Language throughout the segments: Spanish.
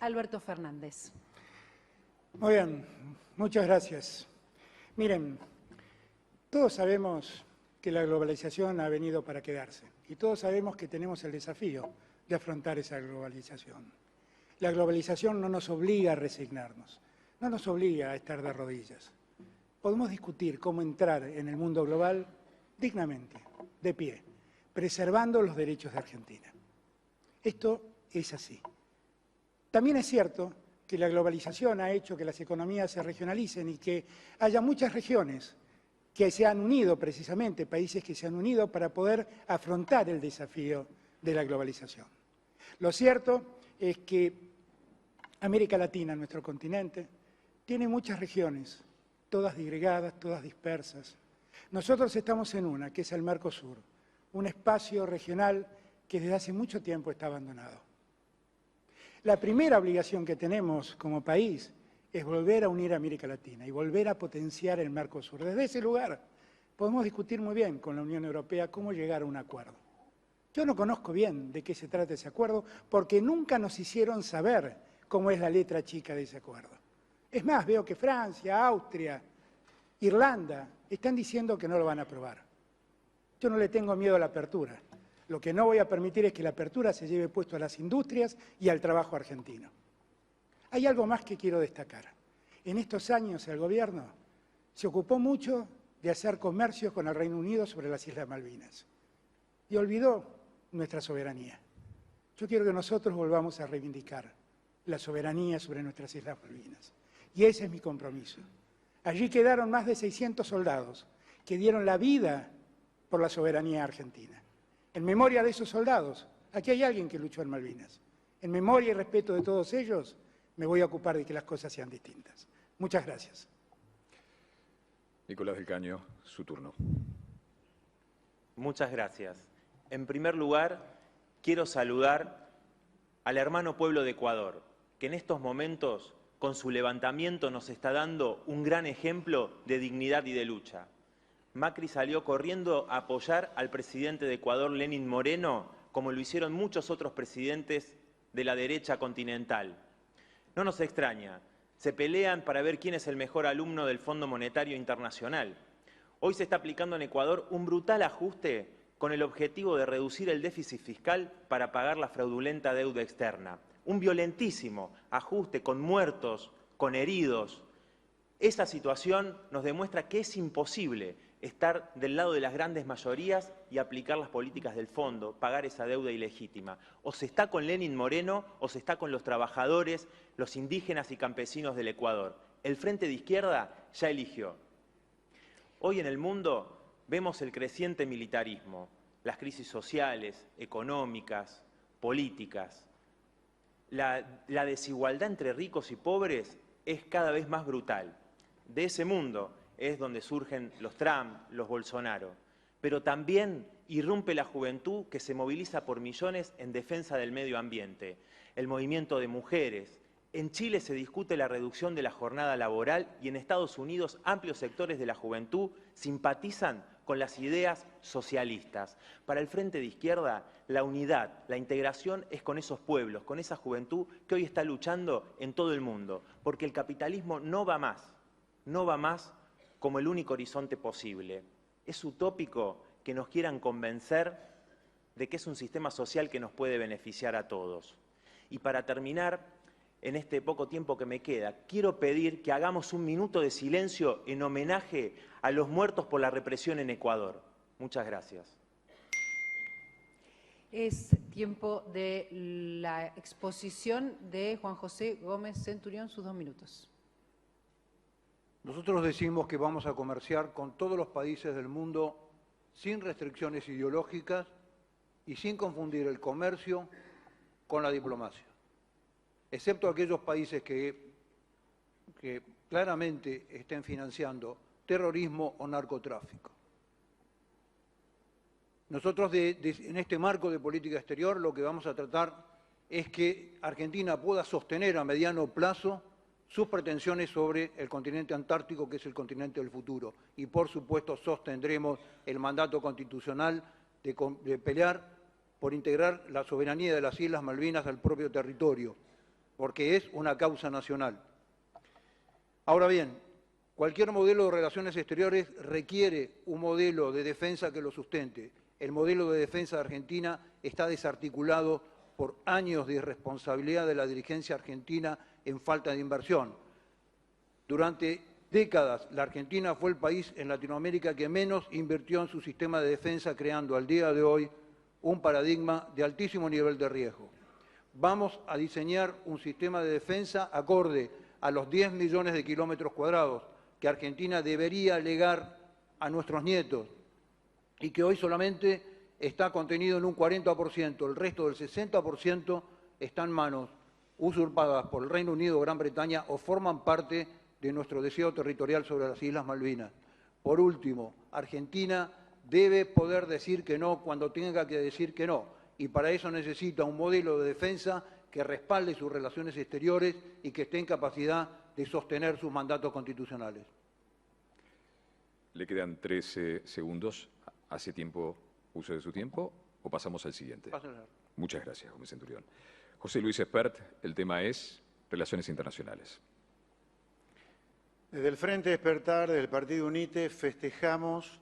Alberto Fernández. Muy bien, muchas gracias. Miren, todos sabemos que la globalización ha venido para quedarse y todos sabemos que tenemos el desafío de afrontar esa globalización. La globalización no nos obliga a resignarnos, no nos obliga a estar de rodillas. Podemos discutir cómo entrar en el mundo global dignamente, de pie, preservando los derechos de Argentina. Esto es así. También es cierto que la globalización ha hecho que las economías se regionalicen y que haya muchas regiones que se han unido precisamente, países que se han unido para poder afrontar el desafío de la globalización. Lo cierto es que América Latina, nuestro continente, tiene muchas regiones, todas disgregadas, todas dispersas. Nosotros estamos en una, que es el Mercosur, un espacio regional que desde hace mucho tiempo está abandonado. La primera obligación que tenemos como país es volver a unir a América Latina y volver a potenciar el Mercosur. Desde ese lugar podemos discutir muy bien con la Unión Europea cómo llegar a un acuerdo. Yo no conozco bien de qué se trata ese acuerdo porque nunca nos hicieron saber cómo es la letra chica de ese acuerdo. Es más, veo que Francia, Austria, Irlanda están diciendo que no lo van a aprobar. Yo no le tengo miedo a la apertura. Lo que no voy a permitir es que la apertura se lleve puesto a las industrias y al trabajo argentino. Hay algo más que quiero destacar. En estos años el gobierno se ocupó mucho de hacer comercio con el Reino Unido sobre las Islas Malvinas y olvidó nuestra soberanía. Yo quiero que nosotros volvamos a reivindicar la soberanía sobre nuestras Islas Malvinas. Y ese es mi compromiso. Allí quedaron más de 600 soldados que dieron la vida por la soberanía argentina. En memoria de esos soldados, aquí hay alguien que luchó en Malvinas. En memoria y respeto de todos ellos, me voy a ocupar de que las cosas sean distintas. Muchas gracias. Nicolás del Caño, su turno. Muchas gracias. En primer lugar, quiero saludar al hermano pueblo de Ecuador, que en estos momentos, con su levantamiento, nos está dando un gran ejemplo de dignidad y de lucha. Macri salió corriendo a apoyar al presidente de Ecuador, Lenín Moreno, como lo hicieron muchos otros presidentes de la derecha continental. No nos extraña, se pelean para ver quién es el mejor alumno del Fondo Monetario Internacional. Hoy se está aplicando en Ecuador un brutal ajuste con el objetivo de reducir el déficit fiscal para pagar la fraudulenta deuda externa. Un violentísimo ajuste con muertos, con heridos. Esa situación nos demuestra que es imposible estar del lado de las grandes mayorías y aplicar las políticas del fondo, pagar esa deuda ilegítima. O se está con Lenín Moreno o se está con los trabajadores, los indígenas y campesinos del Ecuador. El Frente de Izquierda ya eligió. Hoy en el mundo vemos el creciente militarismo, las crisis sociales, económicas, políticas. La desigualdad entre ricos y pobres es cada vez más brutal. De ese mundo es donde surgen los Trump, los Bolsonaro. Pero también irrumpe la juventud que se moviliza por millones en defensa del medio ambiente, el movimiento de mujeres. En Chile se discute la reducción de la jornada laboral y en Estados Unidos amplios sectores de la juventud simpatizan con las ideas socialistas. Para el Frente de Izquierda, la unidad, la integración es con esos pueblos, con esa juventud que hoy está luchando en todo el mundo, porque el capitalismo no va más como el único horizonte posible. Es utópico que nos quieran convencer de que es un sistema social que nos puede beneficiar a todos. Y para terminar, en este poco tiempo que me queda, quiero pedir que hagamos un minuto de silencio en homenaje a los muertos por la represión en Ecuador. Muchas gracias. Es tiempo de la exposición de Juan José Gómez Centurión, sus 2 minutos. Nosotros decimos que vamos a comerciar con todos los países del mundo sin restricciones ideológicas y sin confundir el comercio con la diplomacia, excepto aquellos países que claramente estén financiando terrorismo o narcotráfico. Nosotros en este marco de política exterior lo que vamos a tratar es que Argentina pueda sostener a mediano plazo sus pretensiones sobre el continente antártico, que es el continente del futuro. Y por supuesto sostendremos el mandato constitucional de pelear por integrar la soberanía de las Islas Malvinas al propio territorio. porque es una causa nacional. Ahora bien, cualquier modelo de relaciones exteriores requiere un modelo de defensa que lo sustente. El modelo de defensa de Argentina está desarticulado por años de irresponsabilidad de la dirigencia argentina en falta de inversión. Durante décadas, la Argentina fue el país en Latinoamérica que menos invirtió en su sistema de defensa, creando al día de hoy un paradigma de altísimo nivel de riesgo. Vamos a diseñar un sistema de defensa acorde a los 10 millones de kilómetros cuadrados que Argentina debería legar a nuestros nietos y que hoy solamente está contenido en un 40%, el resto del 60% está en manos usurpadas por el Reino Unido o Gran Bretaña o forman parte de nuestro deseo territorial sobre las Islas Malvinas. Por último, Argentina debe poder decir que no cuando tenga que decir que no, y para eso necesita un modelo de defensa que respalde sus relaciones exteriores y que esté en capacidad de sostener sus mandatos constitucionales. Le quedan 13 segundos. ¿Hace tiempo uso de su tiempo o pasamos al siguiente? Pásenle. Muchas gracias, Gómez Centurión. José Luis Espert, el tema es Relaciones Internacionales. Desde el Frente Despertar, desde el Partido UNITE, festejamos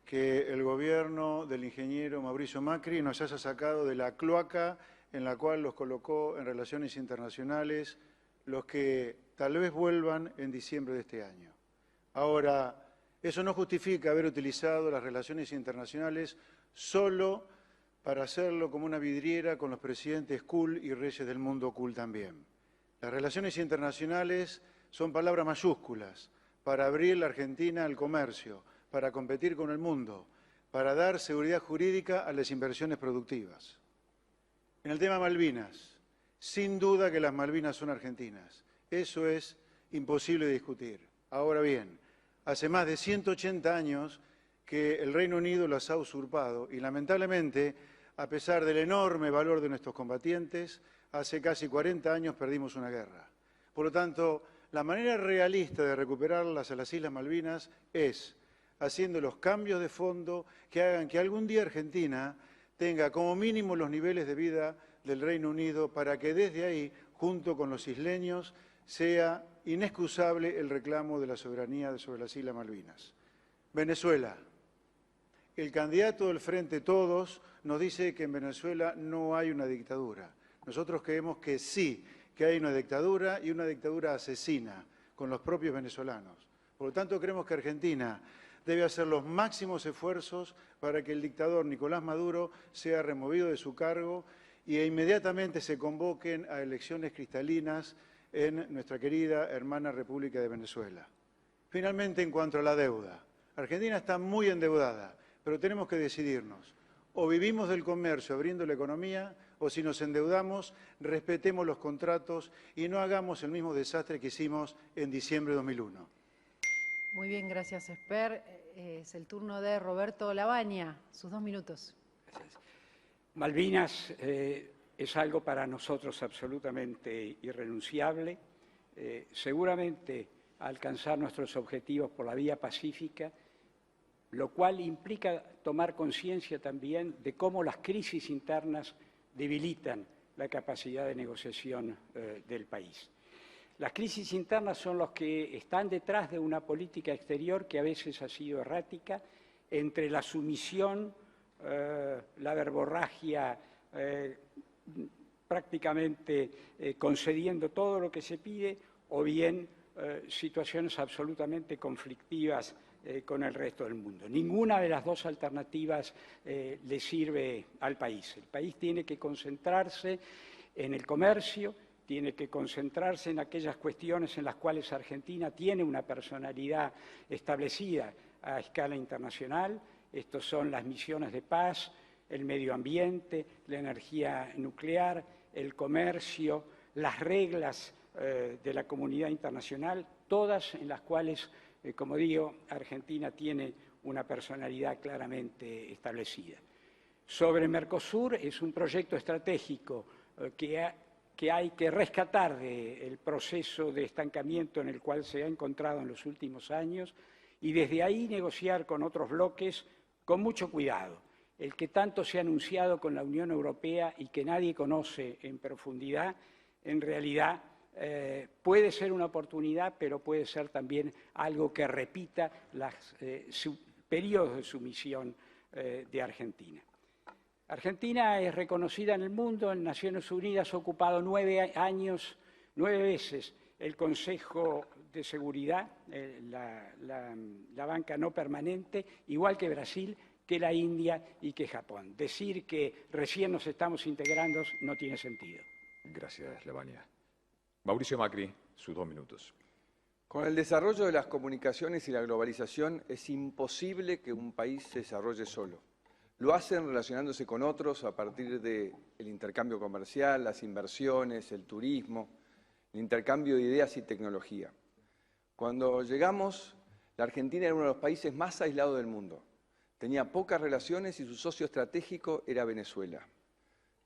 que el gobierno del ingeniero Mauricio Macri nos haya sacado de la cloaca en la cual los colocó en relaciones internacionales, los que tal vez vuelvan en diciembre de este año. Ahora, eso no justifica haber utilizado las relaciones internacionales solo para hacerlo como una vidriera con los presidentes cool y reyes del mundo cool también. Las relaciones internacionales son palabras mayúsculas para abrir la Argentina al comercio, para competir con el mundo, para dar seguridad jurídica a las inversiones productivas. En el tema Malvinas, sin duda que las Malvinas son argentinas. Eso es imposible de discutir. Ahora bien, hace más de 180 años que el Reino Unido las ha usurpado y lamentablemente, a pesar del enorme valor de nuestros combatientes, hace casi 40 años perdimos una guerra. Por lo tanto, la manera realista de recuperarlas a las Islas Malvinas es haciendo los cambios de fondo que hagan que algún día Argentina tenga como mínimo los niveles de vida del Reino Unido para que desde ahí, junto con los isleños, sea inexcusable el reclamo de la soberanía sobre las Islas Malvinas. Venezuela. El candidato del Frente Todos nos dice que en Venezuela no hay una dictadura. Nosotros creemos que sí, que hay una dictadura y una dictadura asesina con los propios venezolanos. Por lo tanto, creemos que Argentina debe hacer los máximos esfuerzos para que el dictador Nicolás Maduro sea removido de su cargo y inmediatamente se convoquen a elecciones cristalinas en nuestra querida hermana República de Venezuela. Finalmente, en cuanto a la deuda, Argentina está muy endeudada, pero tenemos que decidirnos. O vivimos del comercio abriendo la economía, o si nos endeudamos, respetemos los contratos y no hagamos el mismo desastre que hicimos en diciembre de 2001. Muy bien, gracias, Esper. Es el turno de Roberto Labaña. Sus 2 minutos. Gracias. Malvinas es algo para nosotros absolutamente irrenunciable. Seguramente alcanzar nuestros objetivos por la vía pacífica, lo cual implica tomar conciencia también de cómo las crisis internas debilitan la capacidad de negociación del país. Las crisis internas son los que están detrás de una política exterior que a veces ha sido errática, entre la sumisión, la verborragia, prácticamente concediendo todo lo que se pide, o bien situaciones absolutamente conflictivas con el resto del mundo. Ninguna de las dos alternativas le sirve al país. El país tiene que concentrarse en el comercio, tiene que concentrarse en aquellas cuestiones en las cuales Argentina tiene una personalidad establecida a escala internacional. Estos son las misiones de paz, el medio ambiente, la energía nuclear, el comercio, las reglas de la comunidad internacional, todas en las cuales, como digo, Argentina tiene una personalidad claramente establecida. Sobre Mercosur, es un proyecto estratégico que hay que rescatar del proceso de estancamiento en el cual se ha encontrado en los últimos años y desde ahí negociar con otros bloques con mucho cuidado. El que tanto se ha anunciado con la Unión Europea y que nadie conoce en profundidad en realidad puede ser una oportunidad, pero puede ser también algo que repita los periodos de sumisión de Argentina. Argentina es reconocida en el mundo, en Naciones Unidas ha ocupado 9 veces el Consejo de Seguridad, la banca no permanente, igual que Brasil, que la India y que Japón. Decir que recién nos estamos integrando no tiene sentido. Gracias, Lavagna. Mauricio Macri, sus 2 minutos. Con el desarrollo de las comunicaciones y la globalización es imposible que un país se desarrolle solo. Lo hacen relacionándose con otros a partir del intercambio comercial, las inversiones, el turismo, el intercambio de ideas y tecnología. Cuando llegamos, la Argentina era uno de los países más aislados del mundo. Tenía pocas relaciones y su socio estratégico era Venezuela.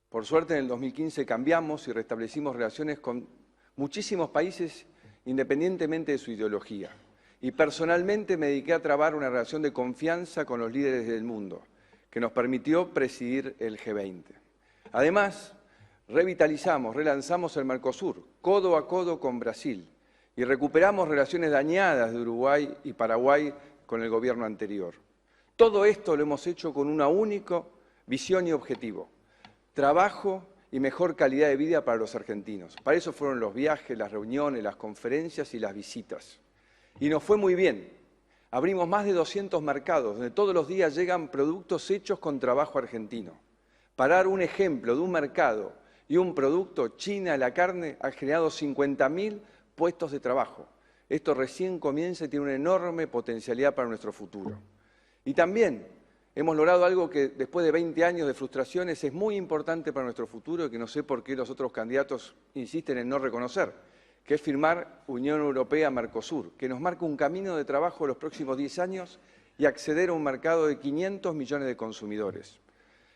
Por suerte, en el 2015 cambiamos y restablecimos relaciones con muchísimos países independientemente de su ideología. Y personalmente me dediqué a trabar una relación de confianza con los líderes del mundo, que nos permitió presidir el G20. Además, revitalizamos, relanzamos el Mercosur, codo a codo con Brasil, y recuperamos relaciones dañadas de Uruguay y Paraguay con el gobierno anterior. Todo esto lo hemos hecho con una única visión y objetivo: trabajo y mejor calidad de vida para los argentinos. Para eso fueron los viajes, las reuniones, las conferencias y las visitas. Y nos fue muy bien. Abrimos más de 200 mercados, donde todos los días llegan productos hechos con trabajo argentino. Para dar un ejemplo de un mercado y un producto, China, la carne, ha generado 50.000 puestos de trabajo. Esto recién comienza y tiene una enorme potencialidad para nuestro futuro. Y también hemos logrado algo que después de 20 años de frustraciones es muy importante para nuestro futuro y que no sé por qué los otros candidatos insisten en no reconocer, que es firmar Unión Europea-Mercosur, que nos marca un camino de trabajo en los próximos 10 años y acceder a un mercado de 500 millones de consumidores.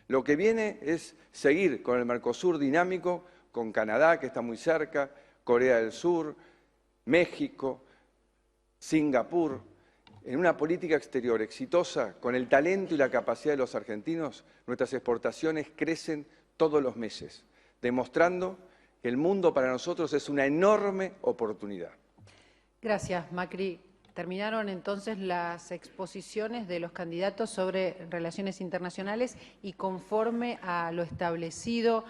Lo que viene es seguir con el Mercosur dinámico, con Canadá, que está muy cerca, Corea del Sur, México, Singapur. En una política exterior exitosa, con el talento y la capacidad de los argentinos, nuestras exportaciones crecen todos los meses, demostrando que el mundo para nosotros es una enorme oportunidad. Gracias, Macri. Terminaron entonces las exposiciones de los candidatos sobre relaciones internacionales y conforme a lo establecido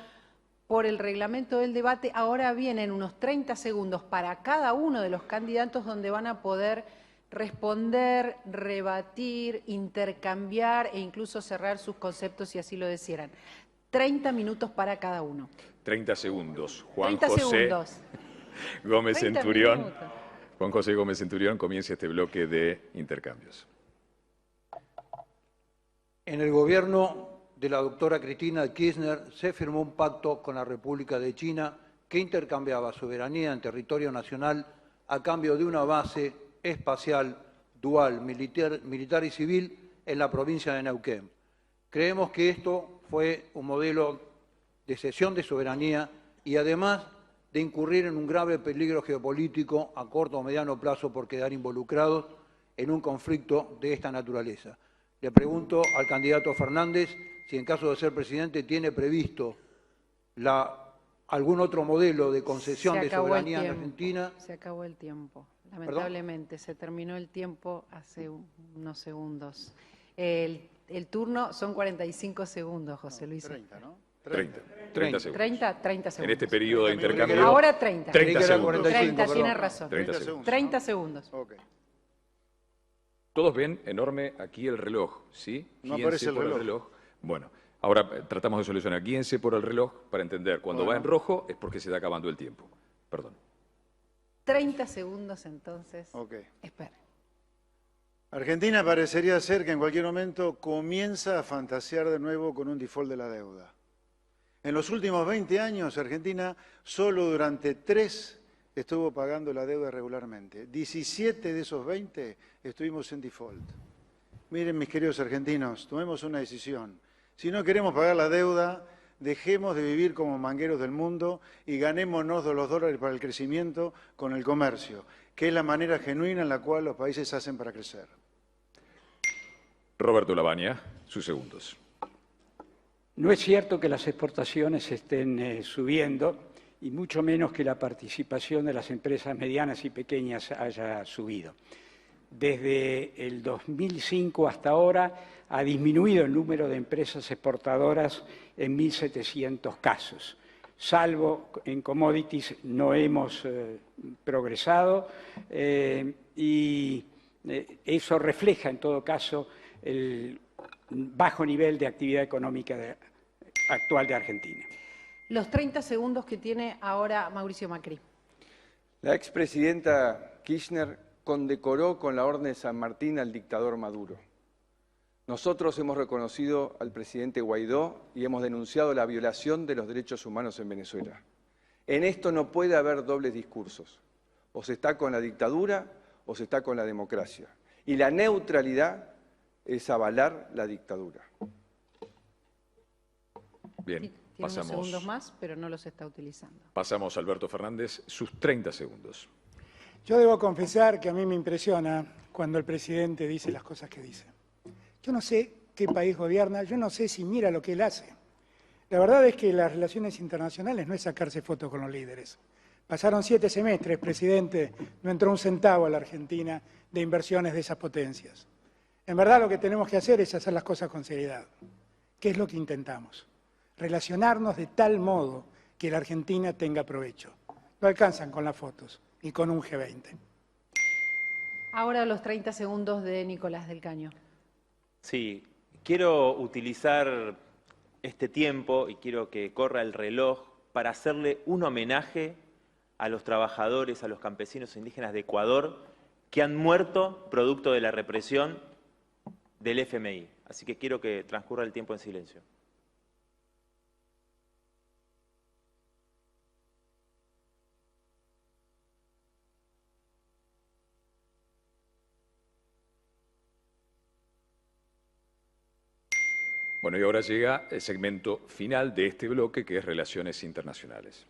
por el reglamento del debate, ahora vienen unos 30 segundos para cada uno de los candidatos donde van a poder responder, rebatir, intercambiar e incluso cerrar sus conceptos si así lo desearan. 30 minutos para cada uno. 30 segundos. Juan 30 José segundos. Gómez 30 Centurión. minutos. Juan José Gómez Centurión, comienza este bloque de intercambios. En el gobierno de la doctora Cristina Kirchner se firmó un pacto con la República de China que intercambiaba soberanía en territorio nacional a cambio de una base espacial dual, militar y civil en la provincia de Neuquén. Creemos que esto fue un modelo de cesión de soberanía y además de incurrir en un grave peligro geopolítico a corto o mediano plazo por quedar involucrados en un conflicto de esta naturaleza. Le pregunto al candidato Fernández si en caso de ser presidente tiene previsto algún otro modelo de concesión de soberanía en Argentina. Se acabó el tiempo. Lamentablemente, se terminó el tiempo hace unos segundos. El turno son 45 segundos, José Luis. 30, ¿no? 30 segundos. 30 segundos. En este periodo de intercambio. Ahora 30. 30 segundos. 30, tiene razón. 30 segundos. 30 segundos. Okay. Todos ven enorme aquí el reloj, ¿sí? No Guíense aparece el por reloj. Bueno, ahora tratamos de solucionar. Guíense por el reloj para entender. Cuando va en rojo es porque se está acabando el tiempo. Perdón. 30 segundos entonces. Ok. Espera. Argentina parecería ser que en cualquier momento comienza a fantasear de nuevo con un default de la deuda. En los últimos 20 años, Argentina solo durante 3 estuvo pagando la deuda regularmente. 17 de esos 20 estuvimos en default. Miren, mis queridos argentinos, tomemos una decisión. Si no queremos pagar la deuda, dejemos de vivir como mangueros del mundo y ganémonos los dólares para el crecimiento con el comercio, que es la manera genuina en la cual los países hacen para crecer. Roberto Lavagna, sus segundos. No es cierto que las exportaciones estén subiendo y mucho menos que la participación de las empresas medianas y pequeñas haya subido. Desde el 2005 hasta ahora ha disminuido el número de empresas exportadoras en 1.700 casos. Salvo en commodities no hemos progresado y eso refleja en todo caso el bajo nivel de actividad económica actual de Argentina. Los 30 segundos que tiene ahora Mauricio Macri. La expresidenta Kirchner condecoró con la Orden de San Martín al dictador Maduro. Nosotros hemos reconocido al presidente Guaidó y hemos denunciado la violación de los derechos humanos en Venezuela. En esto no puede haber dobles discursos. O se está con la dictadura o se está con la democracia. Y la neutralidad es avalar la dictadura. Bien, Tiene pasamos. unos segundos más, pero no los está utilizando. Pasamos a Alberto Fernández, sus 30 segundos. Yo debo confesar que a mí me impresiona cuando el presidente dice las cosas que dice. Yo no sé qué país gobierna, yo no sé si mira lo que él hace. La verdad es que las relaciones internacionales no es sacarse fotos con los líderes. Pasaron 7 semestres, presidente, no entró un centavo a la Argentina de inversiones de esas potencias. En verdad lo que tenemos que hacer es hacer las cosas con seriedad. ¿Qué es lo que intentamos? Relacionarnos de tal modo que la Argentina tenga provecho. No alcanzan con las fotos, ni con un G20. Ahora los 30 segundos de Nicolás del Caño. Sí, quiero utilizar este tiempo y quiero que corra el reloj para hacerle un homenaje a los trabajadores, a los campesinos indígenas de Ecuador que han muerto producto de la represión del FMI. Así que quiero que transcurra el tiempo en silencio. Bueno, y ahora llega el segmento final de este bloque, que es Relaciones Internacionales.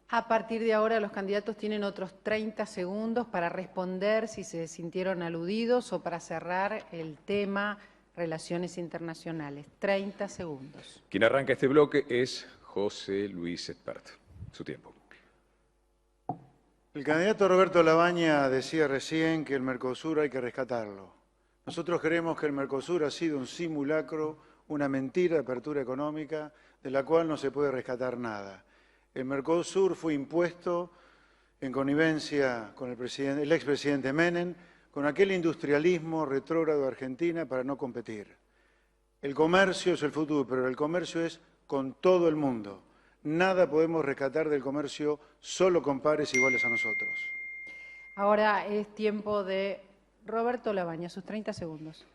A partir de ahora los candidatos tienen otros 30 segundos para responder si se sintieron aludidos o para cerrar el tema Relaciones Internacionales. 30 segundos. Quien arranca este bloque es José Luis Espert. Su tiempo. El candidato Roberto Labaña decía recién que el Mercosur hay que rescatarlo. Nosotros creemos que el Mercosur ha sido un simulacro, una mentira de apertura económica de la cual no se puede rescatar nada. El Mercosur fue impuesto en connivencia con el expresidente Menem, con aquel industrialismo retrógrado de Argentina para no competir. El comercio es el futuro, pero el comercio es con todo el mundo. Nada podemos rescatar del comercio solo con pares iguales a nosotros. Ahora es tiempo de Roberto Labaña, sus 30 segundos.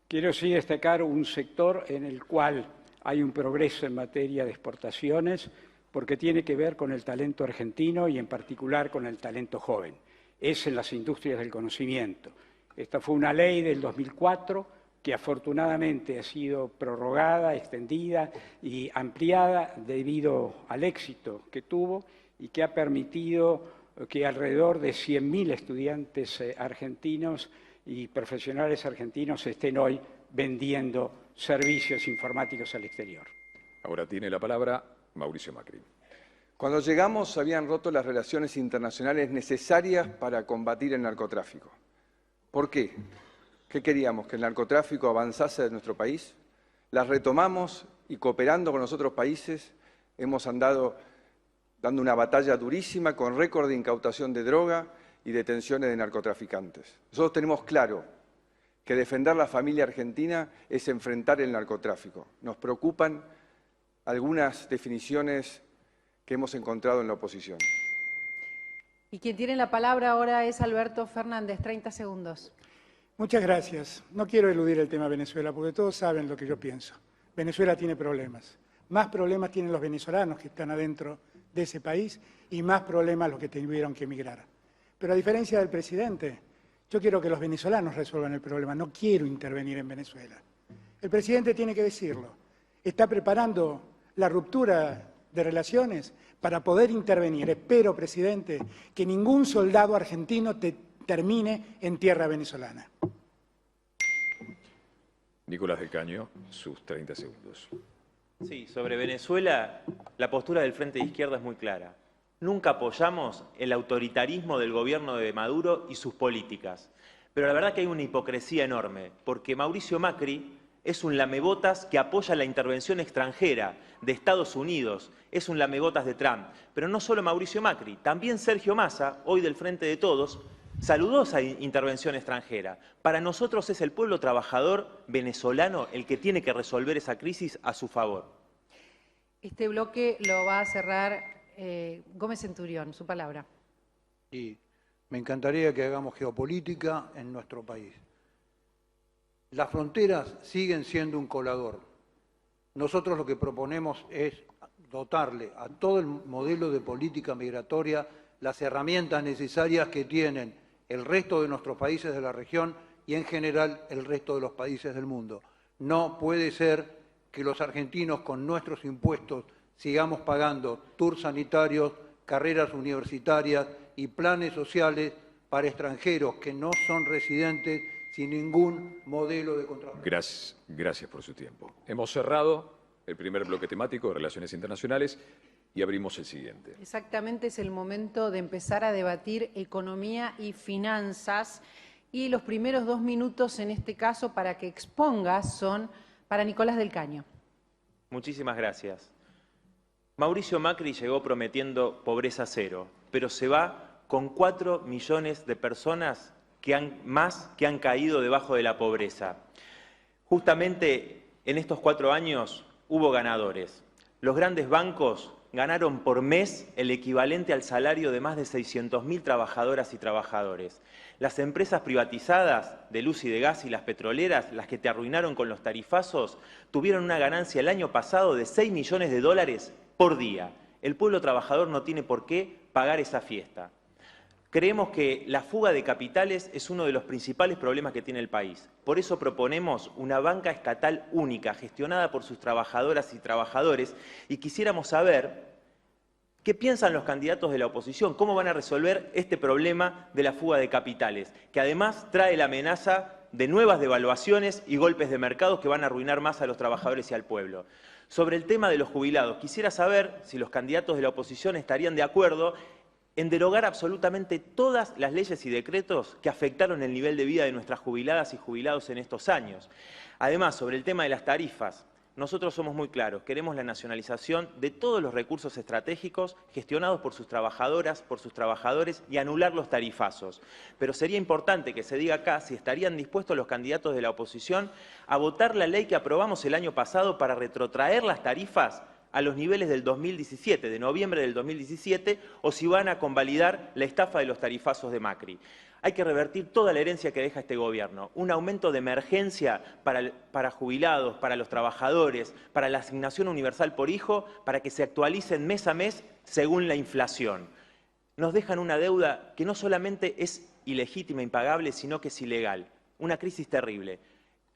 Quiero sí destacar un sector en el cual hay un progreso en materia de exportaciones porque tiene que ver con el talento argentino y en particular con el talento joven. Es en las industrias del conocimiento. Esta fue una ley del 2004 que afortunadamente ha sido prorrogada, extendida y ampliada debido al éxito que tuvo y que ha permitido que alrededor de 100.000 estudiantes argentinos y profesionales argentinos estén hoy vendiendo servicios informáticos al exterior. Ahora tiene la palabra Mauricio Macri. Cuando llegamos se habían roto las relaciones internacionales necesarias para combatir el narcotráfico. ¿Por qué? ¿Qué queríamos? ¿Que el narcotráfico avanzase de nuestro país? Las retomamos y cooperando con los otros países hemos andado dando una batalla durísima con récord de incautación de droga y detenciones de narcotraficantes. Nosotros tenemos claro que defender la familia argentina es enfrentar el narcotráfico. Nos preocupan algunas definiciones que hemos encontrado en la oposición. Y quien tiene la palabra ahora es Alberto Fernández, 30 segundos. Muchas gracias. No quiero eludir el tema Venezuela, porque todos saben lo que yo pienso. Venezuela tiene problemas. Más problemas tienen los venezolanos que están adentro de ese país y más problemas los que tuvieron que emigrar. Pero a diferencia del presidente, yo quiero que los venezolanos resuelvan el problema. No quiero intervenir en Venezuela. El presidente tiene que decirlo. Está preparando la ruptura de relaciones para poder intervenir. Espero, presidente, que ningún soldado argentino termine en tierra venezolana. Nicolás del Caño, sus 30 segundos. Sí, sobre Venezuela, la postura del Frente de Izquierda es muy clara. Nunca apoyamos el autoritarismo del gobierno de Maduro y sus políticas. Pero la verdad que hay una hipocresía enorme, porque Mauricio Macri es un lamebotas que apoya la intervención extranjera de Estados Unidos, es un lamebotas de Trump. Pero no solo Mauricio Macri, también Sergio Massa, hoy del Frente de Todos, saludó esa intervención extranjera. Para nosotros es el pueblo trabajador venezolano el que tiene que resolver esa crisis a su favor. Este bloque lo va a cerrar Gómez Centurión, su palabra. Y me encantaría que hagamos geopolítica en nuestro país. Las fronteras siguen siendo un colador. Nosotros lo que proponemos es dotarle a todo el modelo de política migratoria las herramientas necesarias que tienen el resto de nuestros países de la región y en general el resto de los países del mundo. No puede ser que los argentinos con nuestros impuestos sigamos pagando tours sanitarios, carreras universitarias y planes sociales para extranjeros que no son residentes sin ningún modelo de contrato. Gracias por su tiempo. Hemos cerrado el primer bloque temático de Relaciones Internacionales y abrimos el siguiente. Exactamente, es el momento de empezar a debatir economía y finanzas. Y los primeros 2 minutos en este caso para que expongas son para Nicolás del Caño. Muchísimas gracias. Mauricio Macri llegó prometiendo pobreza cero, pero se va con 4 millones de personas que han caído debajo de la pobreza. Justamente en estos 4 años hubo ganadores. Los grandes bancos ganaron por mes el equivalente al salario de más de 600.000 trabajadoras y trabajadores. Las empresas privatizadas de luz y de gas y las petroleras, las que te arruinaron con los tarifazos, tuvieron una ganancia el año pasado de $6 millones por día. El pueblo trabajador no tiene por qué pagar esa fiesta. Creemos que la fuga de capitales es uno de los principales problemas que tiene el país. Por eso proponemos una banca estatal única, gestionada por sus trabajadoras y trabajadores, y quisiéramos saber qué piensan los candidatos de la oposición, cómo van a resolver este problema de la fuga de capitales, que además trae la amenaza de nuevas devaluaciones y golpes de mercado que van a arruinar más a los trabajadores y al pueblo. Sobre el tema de los jubilados, quisiera saber si los candidatos de la oposición estarían de acuerdo en derogar absolutamente todas las leyes y decretos que afectaron el nivel de vida de nuestras jubiladas y jubilados en estos años. Además, sobre el tema de las tarifas, nosotros somos muy claros, queremos la nacionalización de todos los recursos estratégicos gestionados por sus trabajadoras, por sus trabajadores y anular los tarifazos. Pero sería importante que se diga acá si estarían dispuestos los candidatos de la oposición a votar la ley que aprobamos el año pasado para retrotraer las tarifas a los niveles del 2017, de noviembre del 2017, o si van a convalidar la estafa de los tarifazos de Macri. Hay que revertir toda la herencia que deja este gobierno, un aumento de emergencia para jubilados, para los trabajadores, para la asignación universal por hijo, para que se actualicen mes a mes según la inflación. Nos dejan una deuda que no solamente es ilegítima, impagable, sino que es ilegal. Una crisis terrible.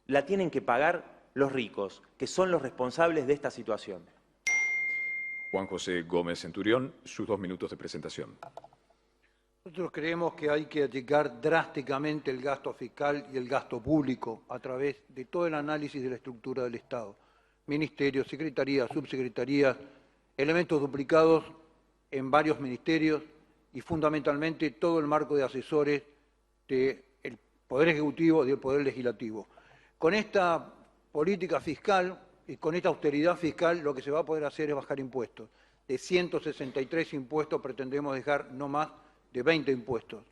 La tienen que pagar los ricos, que son los responsables de esta situación. Juan José Gómez Centurión, sus 2 minutos de presentación. Nosotros creemos que hay que achicar drásticamente el gasto fiscal y el gasto público a través de todo el análisis de la estructura del Estado. Ministerios, secretarías, subsecretarías, elementos duplicados en varios ministerios y fundamentalmente todo el marco de asesores del Poder Ejecutivo y del Poder Legislativo. Con esta política fiscal y con esta austeridad fiscal lo que se va a poder hacer es bajar impuestos. De 163 impuestos pretendemos dejar no más de 20 impuestos.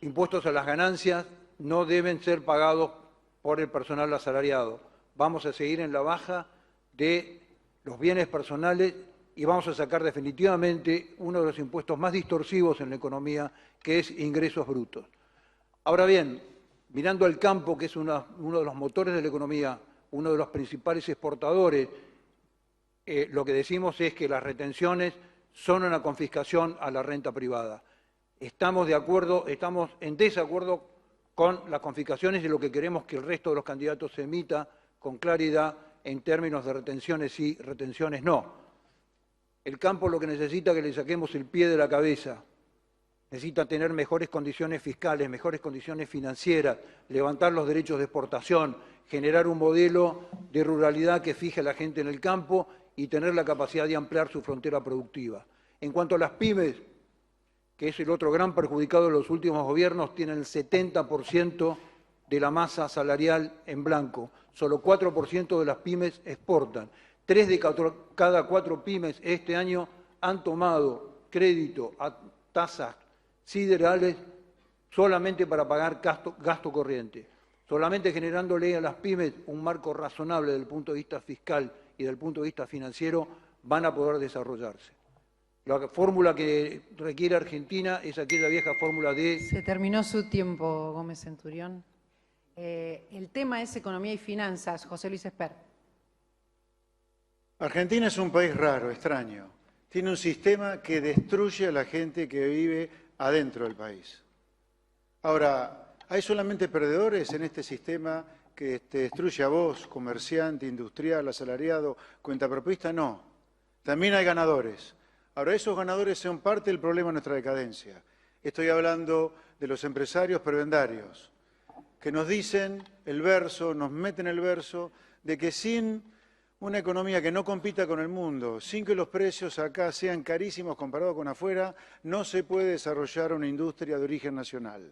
Impuestos a las ganancias no deben ser pagados por el personal asalariado. Vamos a seguir en la baja de los bienes personales y vamos a sacar definitivamente uno de los impuestos más distorsivos en la economía, que es ingresos brutos. Ahora bien, mirando al campo, que es uno de los motores de la economía, uno de los principales exportadores, lo que decimos es que las retenciones son una confiscación a la renta privada. Estamos en desacuerdo con las confiscaciones y lo que queremos que el resto de los candidatos se emita con claridad en términos de retenciones sí, retenciones no. El campo lo que necesita es que le saquemos el pie de la cabeza. Necesita tener mejores condiciones fiscales, mejores condiciones financieras, levantar los derechos de exportación, generar un modelo de ruralidad que fije a la gente en el campo y tener la capacidad de ampliar su frontera productiva. En cuanto a las pymes, que es el otro gran perjudicado de los últimos gobiernos, tienen el 70% de la masa salarial en blanco. Solo 4% de las pymes exportan. 3 de cada 4 pymes este año han tomado crédito a tasas siderales solamente para pagar gasto corriente. Solamente generándole a las pymes un marco razonable desde el punto de vista fiscal y desde el punto de vista financiero, van a poder desarrollarse. La fórmula que requiere Argentina es aquella vieja fórmula de... Se terminó su tiempo, Gómez Centurión. El tema es economía y finanzas. José Luis Esper. Argentina es un país raro, extraño. Tiene un sistema que destruye a la gente que vive adentro del país. Ahora, ¿hay solamente perdedores en este sistema que te destruye a vos, comerciante, industrial, asalariado, cuentapropista? No. También hay ganadores. Ahora, esos ganadores son parte del problema de nuestra decadencia. Estoy hablando de los empresarios prebendarios, que nos dicen el verso, nos meten el verso, de que sin una economía que no compita con el mundo, sin que los precios acá sean carísimos comparados con afuera, no se puede desarrollar una industria de origen nacional.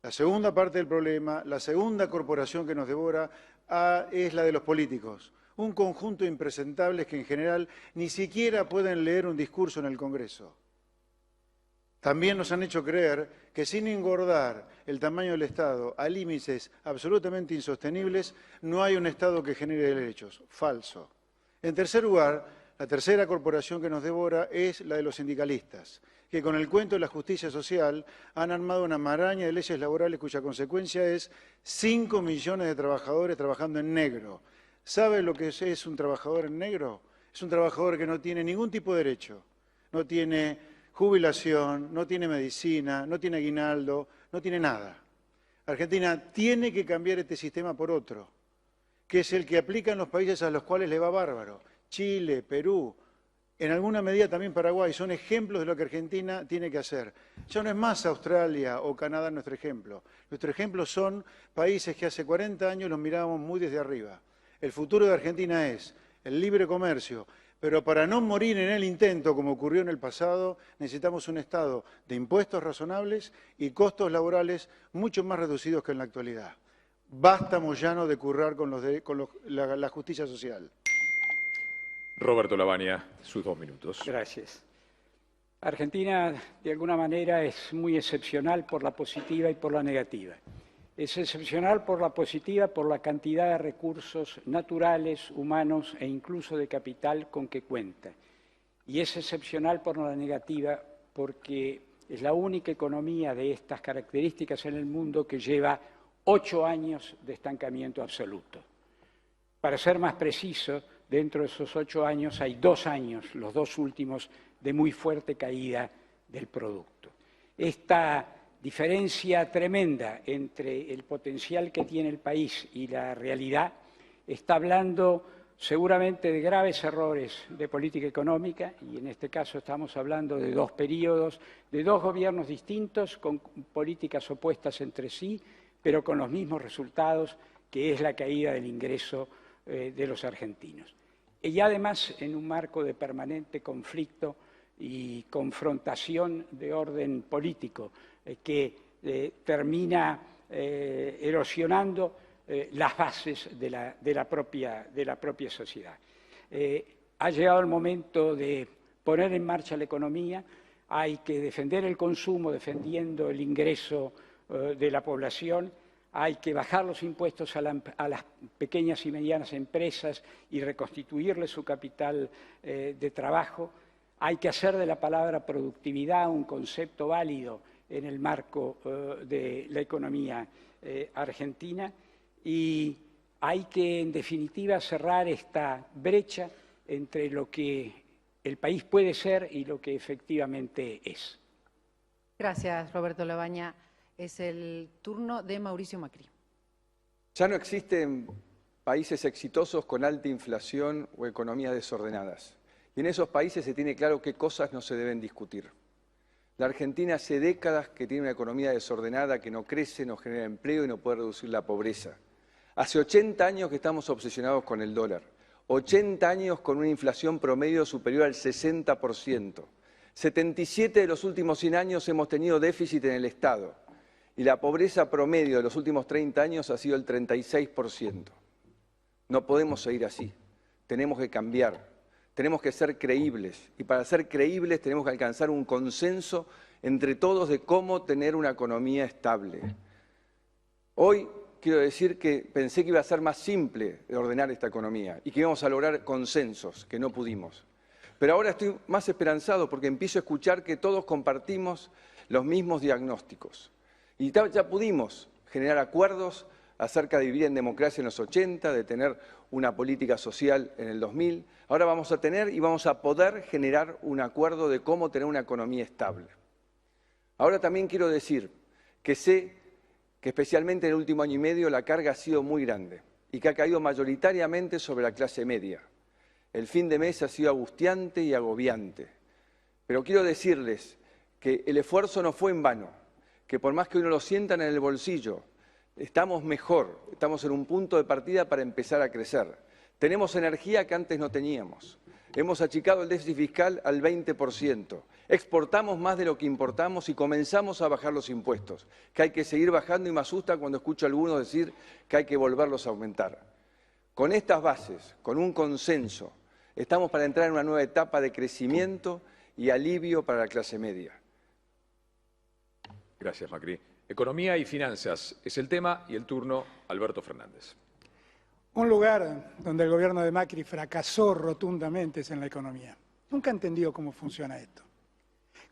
La segunda parte del problema, la segunda corporación que nos devora, es la de los políticos. Un conjunto de impresentables que en general ni siquiera pueden leer un discurso en el Congreso. También nos han hecho creer que sin engordar el tamaño del Estado a límites absolutamente insostenibles, no hay un Estado que genere derechos. Falso. En tercer lugar, la tercera corporación que nos devora es la de los sindicalistas, que con el cuento de la justicia social han armado una maraña de leyes laborales cuya consecuencia es 5 millones de trabajadores trabajando en negro. ¿Sabe lo que es un trabajador en negro? Es un trabajador que no tiene ningún tipo de derecho, no tiene jubilación, no tiene medicina, no tiene aguinaldo, no tiene nada. Argentina tiene que cambiar este sistema por otro, que es el que aplican los países a los cuales le va bárbaro. Chile, Perú, en alguna medida también Paraguay, son ejemplos de lo que Argentina tiene que hacer. Ya no es más Australia o Canadá nuestro ejemplo. Nuestro ejemplo son países que hace 40 años los mirábamos muy desde arriba. El futuro de Argentina es el libre comercio, pero para no morir en el intento, como ocurrió en el pasado, necesitamos un Estado de impuestos razonables y costos laborales mucho más reducidos que en la actualidad. Basta, Moyano, de currar con la justicia social. Roberto Lavagna, sus 2 minutos. Gracias. Argentina, de alguna manera, es muy excepcional por la positiva y por la negativa. Es excepcional por la positiva, por la cantidad de recursos naturales, humanos e incluso de capital con que cuenta. Y es excepcional por la negativa porque es la única economía de estas características en el mundo que lleva 8 años de estancamiento absoluto. Para ser más preciso, dentro de esos 8 años hay 2 años, los 2 últimos, de muy fuerte caída del producto. Esta diferencia tremenda entre el potencial que tiene el país y la realidad está hablando seguramente de graves errores de política económica, y en este caso estamos hablando de 2 periodos, de 2 gobiernos distintos con políticas opuestas entre sí, pero con los mismos resultados, que es la caída del ingreso de los argentinos. Y además en un marco de permanente conflicto y confrontación de orden político que termina erosionando las bases de la propia sociedad. Ha llegado el momento de poner en marcha la economía, hay que defender el consumo defendiendo el ingreso de la población, hay que bajar los impuestos a las pequeñas y medianas empresas y reconstituirles su capital de trabajo. Hay que hacer de la palabra productividad un concepto válido en el marco de la economía argentina y hay que, en definitiva, cerrar esta brecha entre lo que el país puede ser y lo que efectivamente es. Gracias, Roberto Lavagna. Es el turno de Mauricio Macri. Ya no existen países exitosos con alta inflación o economías desordenadas. Y en esos países se tiene claro qué cosas no se deben discutir. La Argentina hace décadas que tiene una economía desordenada, que no crece, no genera empleo y no puede reducir la pobreza. Hace 80 años que estamos obsesionados con el dólar. 80 años con una inflación promedio superior al 60%. 77 de los últimos 100 años hemos tenido déficit en el Estado. Y la pobreza promedio de los últimos 30 años ha sido el 36%. No podemos seguir así. Tenemos que cambiar. Tenemos que ser creíbles. Y para ser creíbles tenemos que alcanzar un consenso entre todos de cómo tener una economía estable. Hoy quiero decir que pensé que iba a ser más simple ordenar esta economía y que íbamos a lograr consensos, que no pudimos. Pero ahora estoy más esperanzado porque empiezo a escuchar que todos compartimos los mismos diagnósticos. Y ya pudimos generar acuerdos acerca de vivir en democracia en los 80, de tener una política social en el 2000. Ahora vamos a tener y vamos a poder generar un acuerdo de cómo tener una economía estable. Ahora también quiero decir que sé que especialmente en el último año y medio la carga ha sido muy grande y que ha caído mayoritariamente sobre la clase media. El fin de mes ha sido angustiante y agobiante. Pero quiero decirles que el esfuerzo no fue en vano, que por más que uno lo sientan en el bolsillo, estamos mejor, estamos en un punto de partida para empezar a crecer. Tenemos energía que antes no teníamos. Hemos achicado el déficit fiscal al 20%. Exportamos más de lo que importamos y comenzamos a bajar los impuestos, que hay que seguir bajando y me asusta cuando escucho a algunos decir que hay que volverlos a aumentar. Con estas bases, con un consenso, estamos para entrar en una nueva etapa de crecimiento y alivio para la clase media. Gracias, Macri. Economía y finanzas es el tema y el turno Alberto Fernández. Un lugar donde el gobierno de Macri fracasó rotundamente es en la economía. Nunca entendió cómo funciona esto.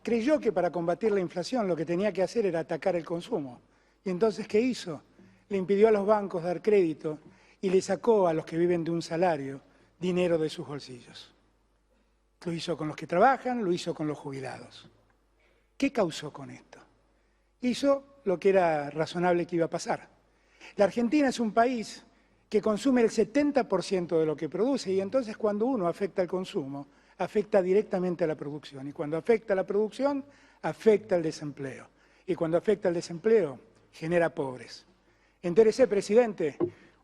Creyó que para combatir la inflación lo que tenía que hacer era atacar el consumo. Y entonces, ¿qué hizo? Le impidió a los bancos dar crédito y le sacó a los que viven de un salario dinero de sus bolsillos. Lo hizo con los que trabajan, lo hizo con los jubilados. ¿Qué causó con esto? Hizo lo que era razonable que iba a pasar. La Argentina es un país que consume el 70% de lo que produce y entonces cuando uno afecta el consumo, afecta directamente a la producción. Y cuando afecta a la producción, afecta al desempleo. Y cuando afecta al desempleo, genera pobres. Entérese, presidente,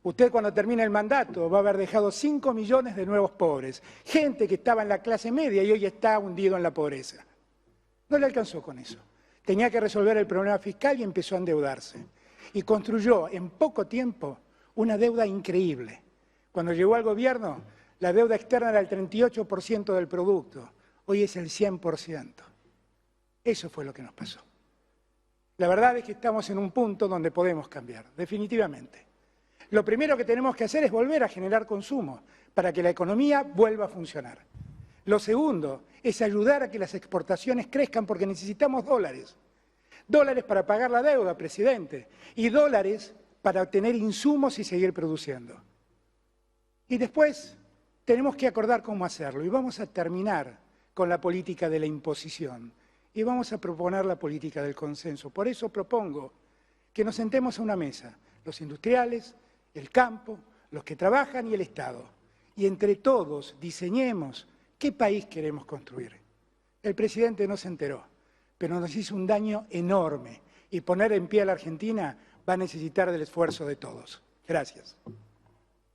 usted cuando termine el mandato va a haber dejado 5 millones de nuevos pobres. Gente que estaba en la clase media y hoy está hundido en la pobreza. No le alcanzó con eso. Tenía que resolver el problema fiscal y empezó a endeudarse. Y construyó en poco tiempo una deuda increíble. Cuando llegó al gobierno, la deuda externa era el 38% del producto. Hoy es el 100%. Eso fue lo que nos pasó. La verdad es que estamos en un punto donde podemos cambiar, definitivamente. Lo primero que tenemos que hacer es volver a generar consumo para que la economía vuelva a funcionar. Lo segundo es ayudar a que las exportaciones crezcan porque necesitamos dólares. Dólares para pagar la deuda, presidente, y dólares para obtener insumos y seguir produciendo. Y después tenemos que acordar cómo hacerlo y vamos a terminar con la política de la imposición y vamos a proponer la política del consenso. Por eso propongo que nos sentemos a una mesa, los industriales, el campo, los que trabajan y el Estado, y entre todos diseñemos qué país queremos construir. El presidente no se enteró, pero nos hizo un daño enorme y poner en pie a la Argentina va a necesitar del esfuerzo de todos. Gracias.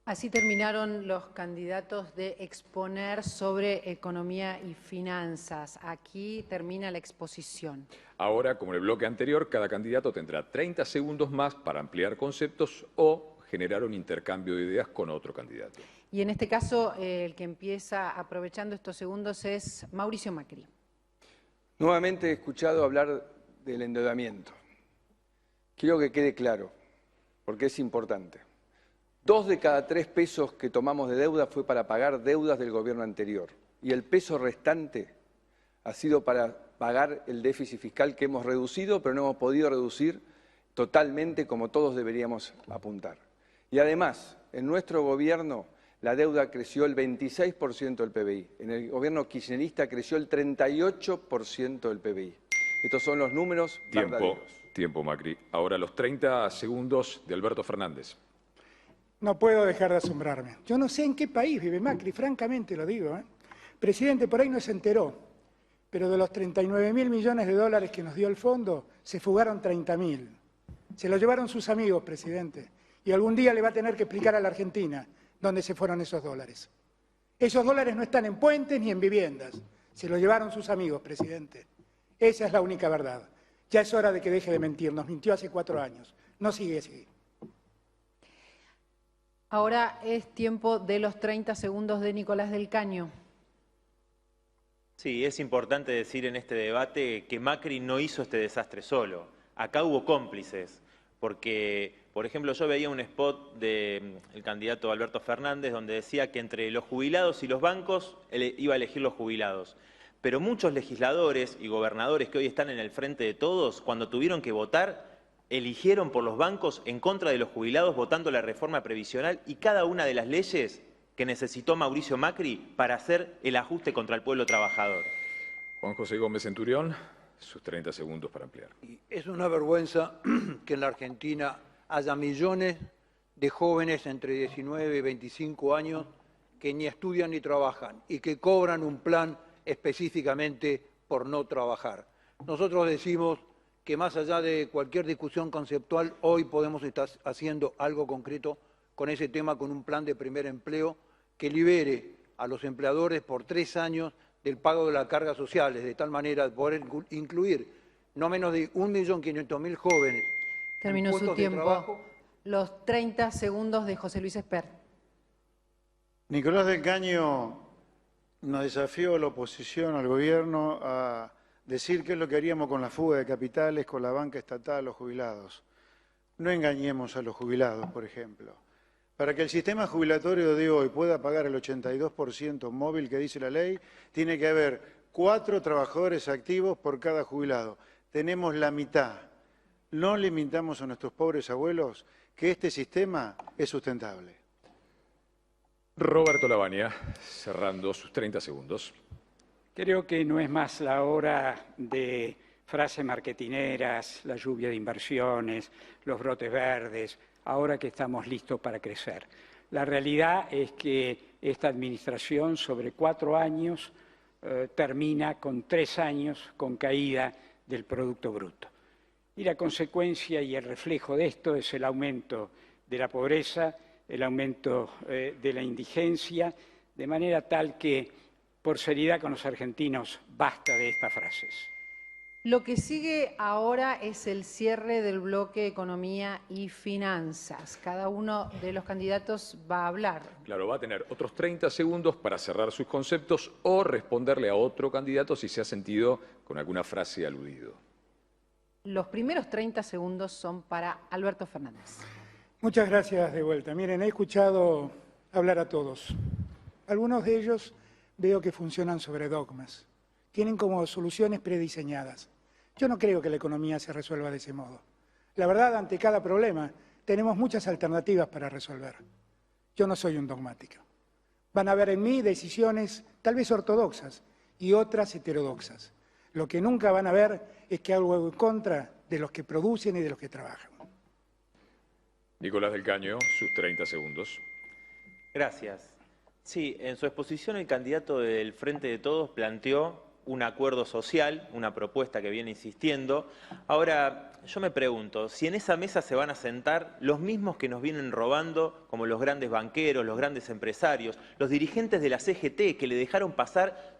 Así terminaron los candidatos de exponer sobre economía y finanzas. Aquí termina la exposición. Ahora, como en el bloque anterior, cada candidato tendrá 30 segundos más para ampliar conceptos o generar un intercambio de ideas con otro candidato. Y en este caso, el que empieza aprovechando estos segundos es Mauricio Macri. Nuevamente he escuchado hablar del endeudamiento. Quiero que quede claro, porque es importante. 2 de cada 3 pesos que tomamos de deuda fue para pagar deudas del gobierno anterior. Y el peso restante ha sido para pagar el déficit fiscal que hemos reducido, pero no hemos podido reducir totalmente como todos deberíamos apuntar. Y además, en nuestro gobierno la deuda creció el 26% del PBI. En el gobierno kirchnerista creció el 38% del PBI. Estos son los números verdaderos. Tiempo, Macri. Ahora los 30 segundos de Alberto Fernández. No puedo dejar de asombrarme. Yo no sé en qué país vive Macri, francamente lo digo. Presidente, por ahí no se enteró, pero de los 39.000 millones de dólares que nos dio el fondo, se fugaron 30.000. Se lo llevaron sus amigos, presidente. Y algún día le va a tener que explicar a la Argentina dónde se fueron esos dólares. Esos dólares no están en puentes ni en viviendas. Se los llevaron sus amigos, presidente. Esa es la única verdad. Ya es hora de que deje de mentir. Nos mintió hace 4 años. No sigue así. Ahora es tiempo de los 30 segundos de Nicolás del Caño. Sí, es importante decir en este debate que Macri no hizo este desastre solo. Acá hubo cómplices, porque, por ejemplo, yo veía un spot del candidato Alberto Fernández donde decía que entre los jubilados y los bancos él iba a elegir los jubilados. Pero muchos legisladores y gobernadores que hoy están en el frente de todos, cuando tuvieron que votar, eligieron por los bancos en contra de los jubilados votando la reforma previsional y cada una de las leyes que necesitó Mauricio Macri para hacer el ajuste contra el pueblo trabajador. Juan José Gómez Centurión, sus 30 segundos para ampliar. Es una vergüenza que en la Argentina haya millones de jóvenes entre 19 y 25 años que ni estudian ni trabajan y que cobran un plan específicamente por no trabajar. Nosotros decimos que más allá de cualquier discusión conceptual, hoy podemos estar haciendo algo concreto con ese tema, con un plan de primer empleo que libere a los empleadores por 3 años del pago de las cargas sociales, de tal manera de poder incluir no menos de 1.500.000 jóvenes. Terminó su tiempo. Los 30 segundos de José Luis Espert. Nicolás del Caño nos desafió a la oposición, al gobierno, a decir qué es lo que haríamos con la fuga de capitales, con la banca estatal, los jubilados. No engañemos a los jubilados, por ejemplo. Para que el sistema jubilatorio de hoy pueda pagar el 82% móvil que dice la ley, tiene que haber 4 trabajadores activos por cada jubilado. Tenemos la mitad. No le mintamos a nuestros pobres abuelos que este sistema es sustentable. Roberto Lavagna, cerrando sus 30 segundos. Creo que no es más la hora de frases marketineras, la lluvia de inversiones, los brotes verdes, ahora que estamos listos para crecer. La realidad es que esta administración sobre 4 años termina con 3 años con caída del Producto Bruto. Y la consecuencia y el reflejo de esto es el aumento de la pobreza, el aumento de la indigencia, de manera tal que, por seriedad con los argentinos, basta de estas frases. Lo que sigue ahora es el cierre del bloque Economía y Finanzas. Cada uno de los candidatos va a hablar. Claro, va a tener otros 30 segundos para cerrar sus conceptos o responderle a otro candidato si se ha sentido con alguna frase aludido. Los primeros 30 segundos son para Alberto Fernández. Muchas gracias de vuelta. Miren, he escuchado hablar a todos. Algunos de ellos veo que funcionan sobre dogmas. Tienen como soluciones prediseñadas. Yo no creo que la economía se resuelva de ese modo. La verdad, ante cada problema, tenemos muchas alternativas para resolver. Yo no soy un dogmático. Van a ver en mí decisiones tal vez ortodoxas y otras heterodoxas. Lo que nunca van a ver es que hago en contra de los que producen y de los que trabajan. Nicolás del Caño, sus 30 segundos. Gracias. Sí, en su exposición el candidato del Frente de Todos planteó un acuerdo social, una propuesta que viene insistiendo. Ahora, yo me pregunto, si en esa mesa se van a sentar los mismos que nos vienen robando, como los grandes banqueros, los grandes empresarios, los dirigentes de la CGT, que le dejaron pasar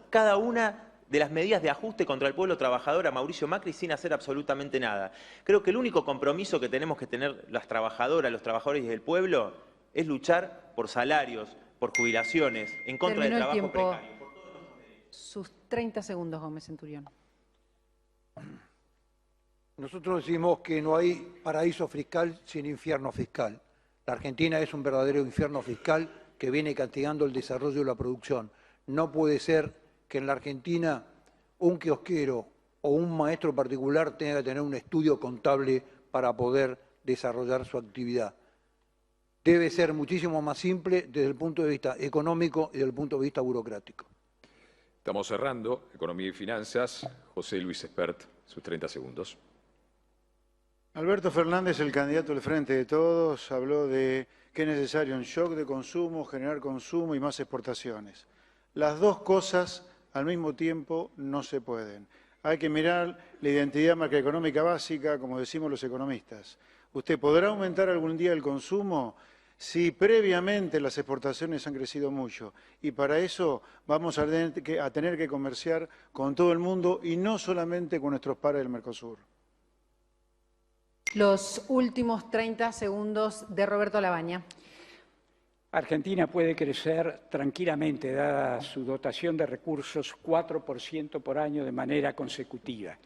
cada una de las medidas de ajuste contra el pueblo trabajador a Mauricio Macri sin hacer absolutamente nada. Creo que el único compromiso que tenemos que tener las trabajadoras, los trabajadores del pueblo, es luchar por salarios, por jubilaciones, en contra del trabajo precario. Sus 30 segundos, Gómez Centurión. Nosotros decimos que no hay paraíso fiscal sin infierno fiscal. La Argentina es un verdadero infierno fiscal que viene castigando el desarrollo de la producción. No puede ser que en la Argentina un kiosquero o un maestro particular tenga que tener un estudio contable para poder desarrollar su actividad. Debe ser muchísimo más simple desde el punto de vista económico y desde el punto de vista burocrático. Estamos cerrando. Economía y Finanzas. José Luis Espert, sus 30 segundos. Alberto Fernández, el candidato del Frente de Todos, habló de que es necesario un shock de consumo, generar consumo y más exportaciones. Las dos cosas al mismo tiempo no se pueden. Hay que mirar la identidad macroeconómica básica, como decimos los economistas. ¿Usted podrá aumentar algún día el consumo si previamente las exportaciones han crecido mucho y para eso vamos a tener que comerciar con todo el mundo y no solamente con nuestros pares del Mercosur. Los últimos 30 segundos de Roberto Labaña. Argentina puede crecer tranquilamente, dada su dotación de recursos, 4% por año de manera consecutiva.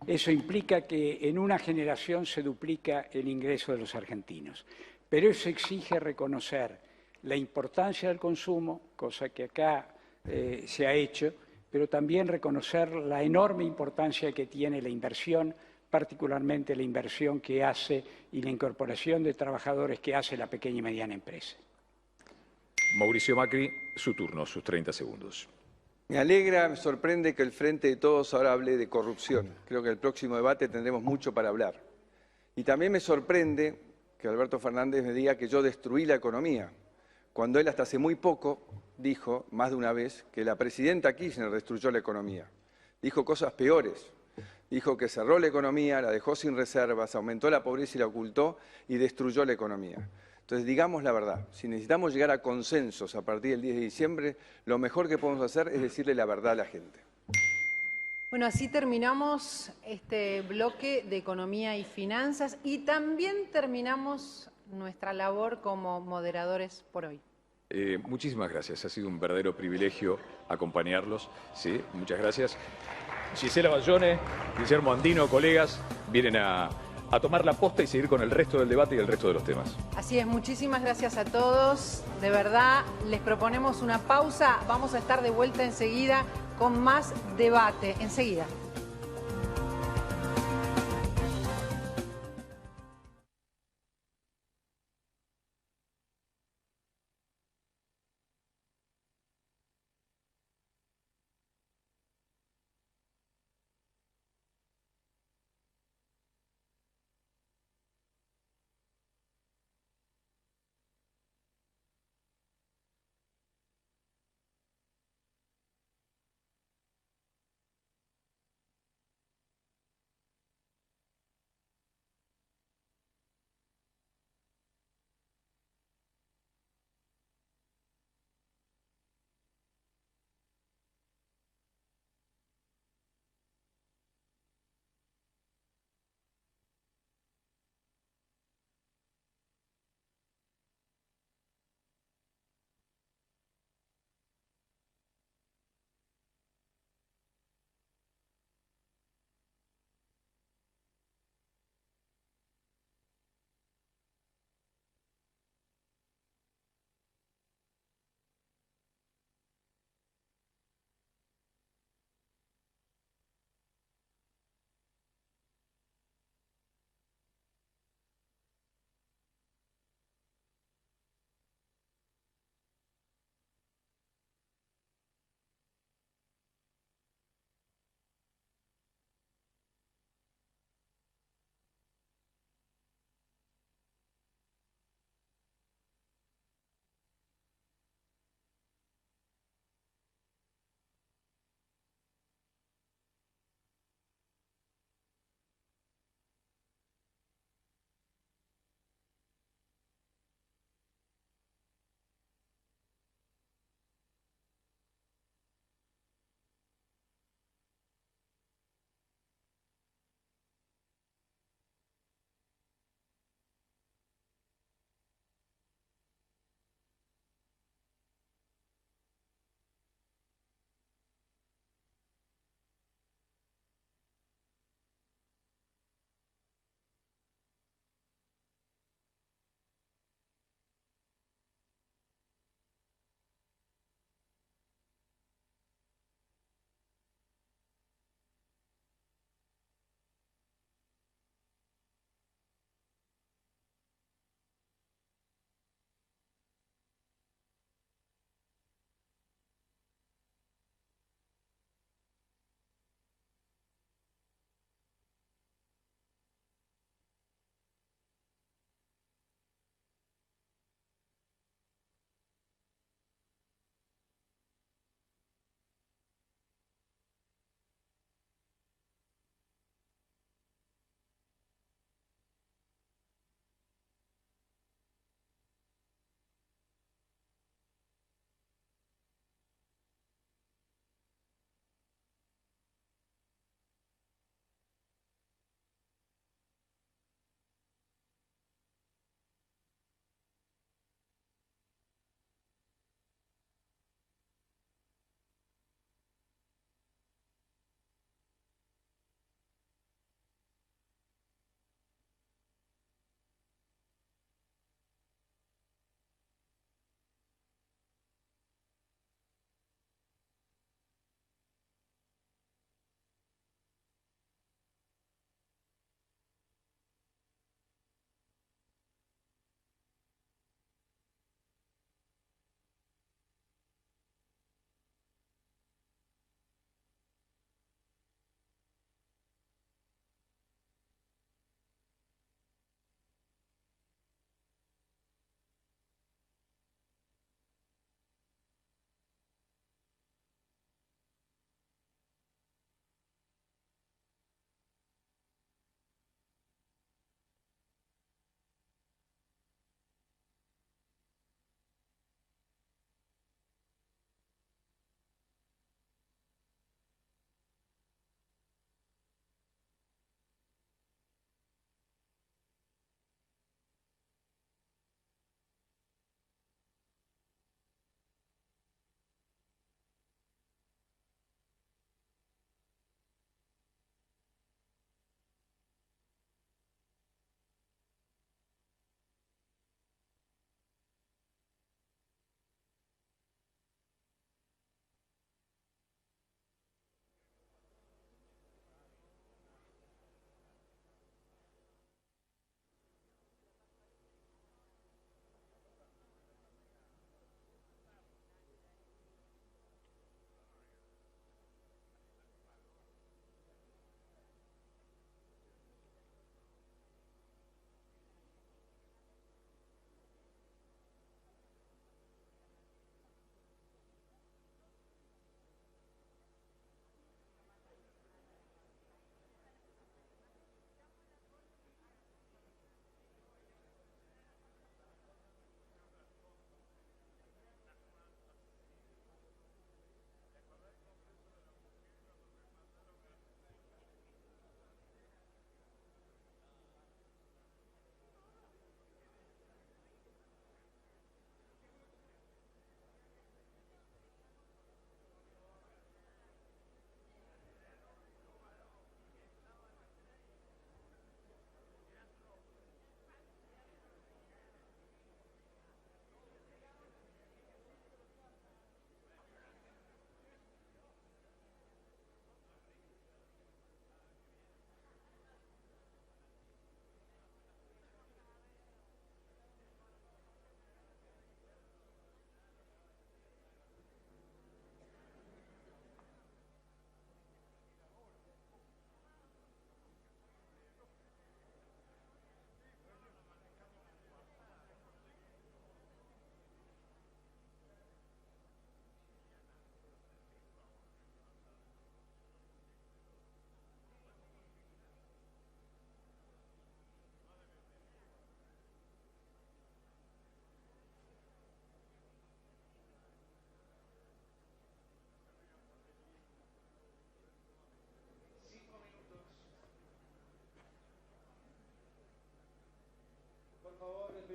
Eso implica que en una generación se duplica el ingreso de los argentinos. Pero eso exige reconocer la importancia del consumo, cosa que acá se ha hecho, pero también reconocer la enorme importancia que tiene la inversión, particularmente la inversión que hace y la incorporación de trabajadores que hace la pequeña y mediana empresa. Mauricio Macri, su turno, sus 30 segundos. Me alegra, me sorprende que el Frente de Todos ahora hable de corrupción. Creo que en el próximo debate tendremos mucho para hablar. Y también me sorprende que Alberto Fernández me diga que yo destruí la economía, cuando él hasta hace muy poco dijo, más de una vez, que la presidenta Kirchner destruyó la economía. Dijo cosas peores. Dijo que cerró la economía, la dejó sin reservas, aumentó la pobreza y la ocultó y destruyó la economía. Entonces, digamos la verdad, si necesitamos llegar a consensos a partir del 10 de diciembre, lo mejor que podemos hacer es decirle la verdad a la gente. Bueno, así terminamos este bloque de economía y finanzas y también terminamos nuestra labor como moderadores por hoy. Muchísimas gracias, ha sido un verdadero privilegio acompañarlos. Sí, muchas gracias. Gisela Bayone, Guillermo Andino, colegas, vienen a tomar la posta y seguir con el resto del debate y el resto de los temas. Así es, muchísimas gracias a todos. De verdad, les proponemos una pausa. Vamos a estar de vuelta enseguida con más debate. Enseguida.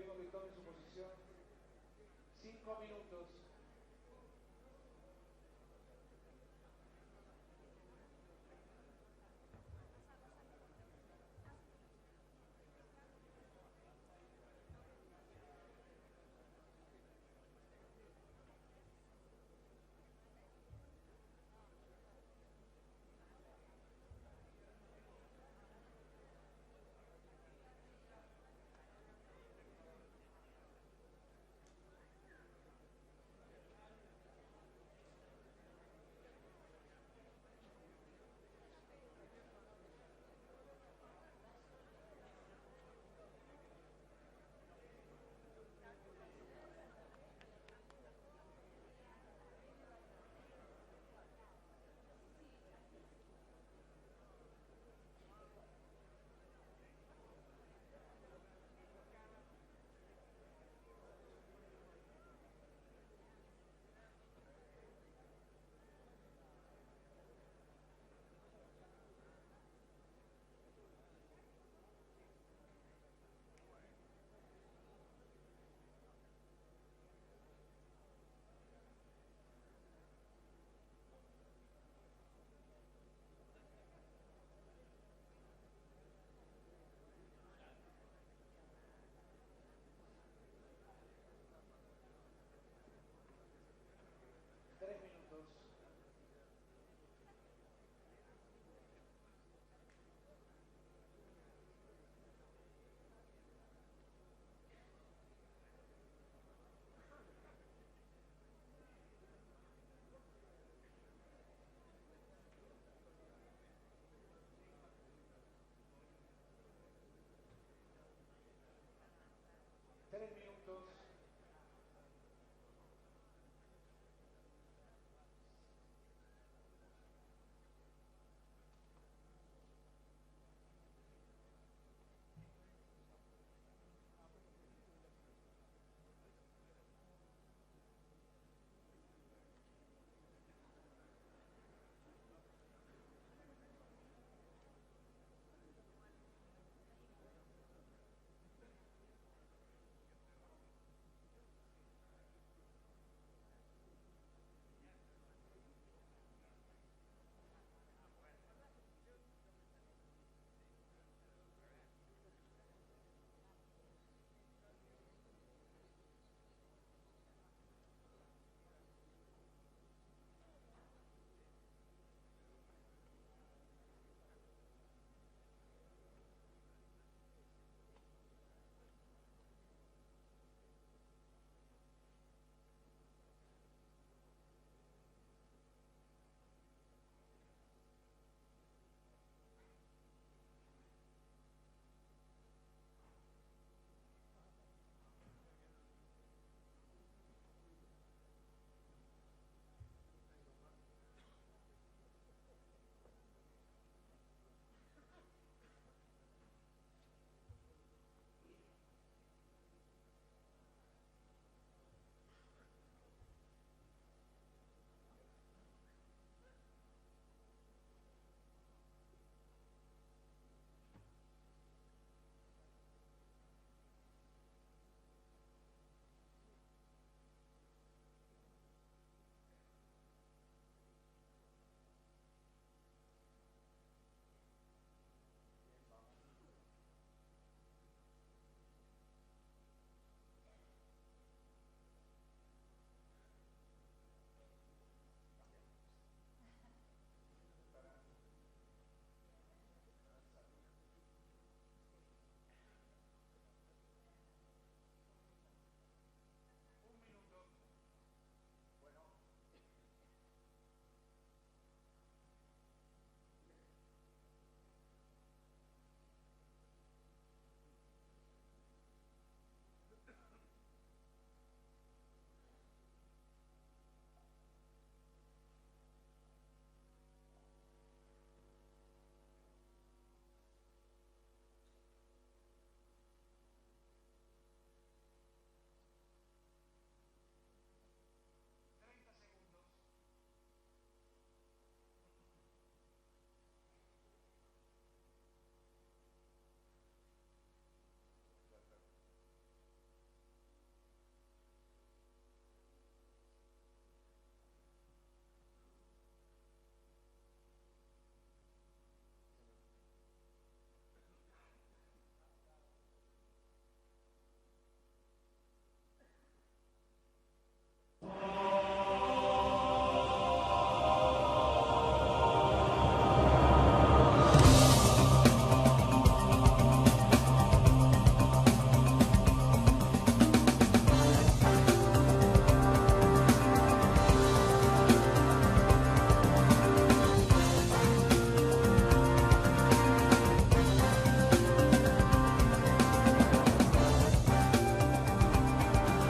pedimos que tome su posición. 5 minutos.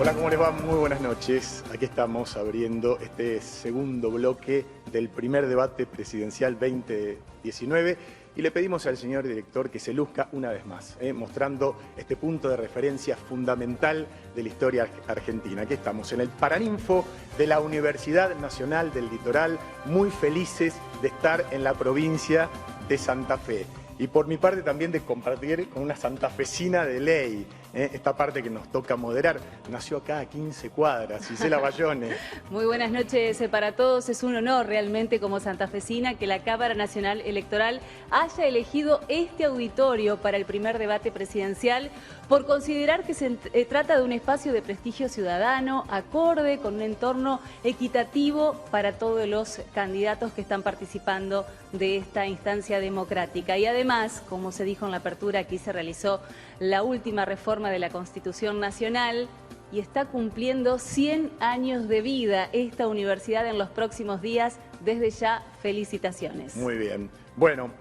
Hola, ¿cómo les va? Muy buenas noches. Aquí estamos abriendo este segundo bloque del primer debate presidencial 2019 y le pedimos al señor director que se luzca una vez más, mostrando este punto de referencia fundamental de la historia argentina. Aquí estamos en el Paraninfo de la Universidad Nacional del Litoral, muy felices de estar en la provincia de Santa Fe. Y por mi parte también de compartir con una santafesina de ley, esta parte que nos toca moderar. Nació acá a 15 cuadras, Gisela Bayone. Muy buenas noches para todos. Es un honor realmente como santafesina que la Cámara Nacional Electoral haya elegido este auditorio para el primer debate presidencial por considerar que se trata de un espacio de prestigio ciudadano, acorde, con un entorno equitativo para todos los candidatos que están participando de esta instancia democrática. Y además, como se dijo en la apertura, aquí se realizó la última reforma de la Constitución Nacional y está cumpliendo 100 años de vida esta universidad en los próximos días. Desde ya, felicitaciones. Muy bien. Bueno,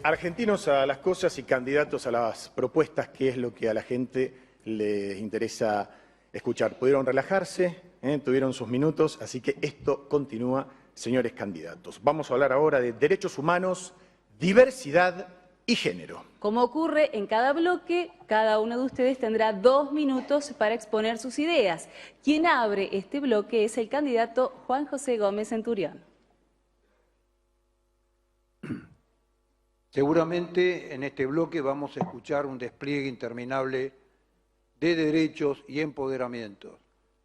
argentinos a las cosas y candidatos a las propuestas, que es lo que a la gente les interesa escuchar. Pudieron relajarse, tuvieron sus minutos, así que esto continúa, señores candidatos. Vamos a hablar ahora de derechos humanos, diversidad y género. Como ocurre en cada bloque, cada uno de ustedes tendrá 2 minutos para exponer sus ideas. Quien abre este bloque es el candidato Juan José Gómez Centurión. Seguramente en este bloque vamos a escuchar un despliegue interminable de derechos y empoderamientos.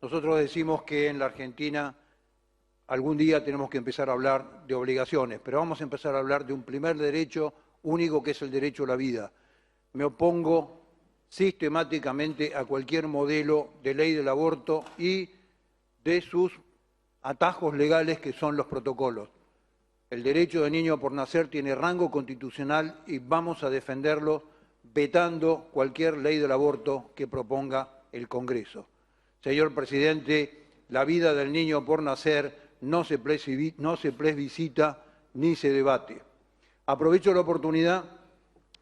Nosotros decimos que en la Argentina algún día tenemos que empezar a hablar de obligaciones, pero vamos a empezar a hablar de un primer derecho único, que es el derecho a la vida. Me opongo sistemáticamente a cualquier modelo de ley del aborto y de sus atajos legales, que son los protocolos. El derecho del niño por nacer tiene rango constitucional y vamos a defenderlo vetando cualquier ley del aborto que proponga el Congreso. Señor presidente, la vida del niño por nacer no se plebiscita ni se debate. Aprovecho la oportunidad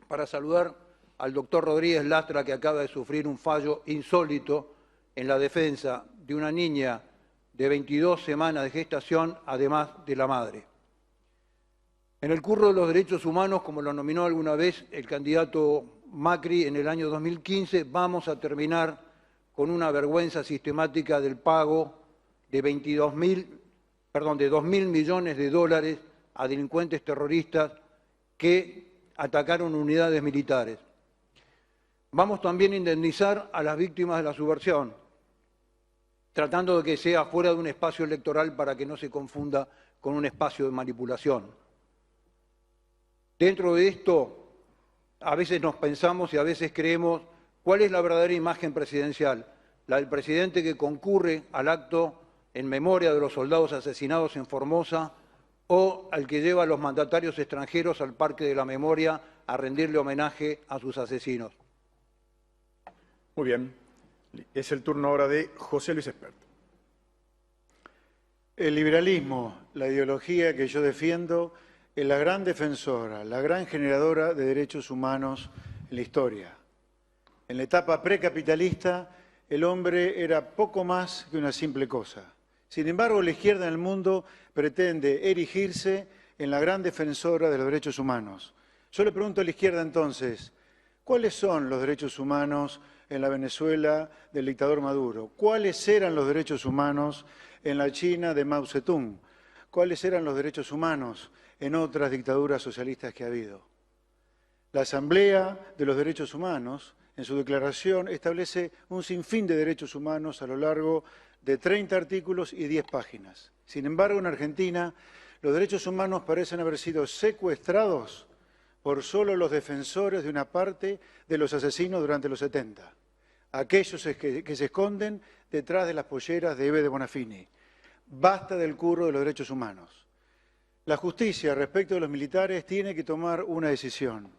para saludar al doctor Rodríguez Lastra, que acaba de sufrir un fallo insólito en la defensa de una niña de 22 semanas de gestación, además de la madre. En el curso de los derechos humanos, como lo nominó alguna vez el candidato Macri en el año 2015, vamos a terminar con una vergüenza sistemática del pago de 2.000 millones de dólares a delincuentes terroristas que atacaron unidades militares. Vamos también a indemnizar a las víctimas de la subversión, tratando de que sea fuera de un espacio electoral para que no se confunda con un espacio de manipulación. Dentro de esto, a veces nos pensamos y a veces creemos cuál es la verdadera imagen presidencial, la del presidente que concurre al acto en memoria de los soldados asesinados en Formosa, o al que lleva a los mandatarios extranjeros al Parque de la Memoria a rendirle homenaje a sus asesinos. Muy bien. Es el turno ahora de José Luis Espert. El liberalismo, la ideología que yo defiendo, es la gran defensora, la gran generadora de derechos humanos en la historia. En la etapa precapitalista, el hombre era poco más que una simple cosa. Sin embargo, la izquierda en el mundo pretende erigirse en la gran defensora de los derechos humanos. Yo le pregunto a la izquierda entonces, ¿cuáles son los derechos humanos en la Venezuela del dictador Maduro? ¿Cuáles eran los derechos humanos en la China de Mao Zedong? ¿Cuáles eran los derechos humanos en otras dictaduras socialistas que ha habido? La Asamblea de los Derechos Humanos, en su declaración, establece un sinfín de derechos humanos a lo largo de 30 artículos y 10 páginas. Sin embargo, en Argentina, los derechos humanos parecen haber sido secuestrados por solo los defensores de una parte de los asesinos durante los 70, aquellos que se esconden detrás de las polleras de Eve de Bonafini. Basta del curro de los derechos humanos. La justicia respecto de los militares tiene que tomar una decisión.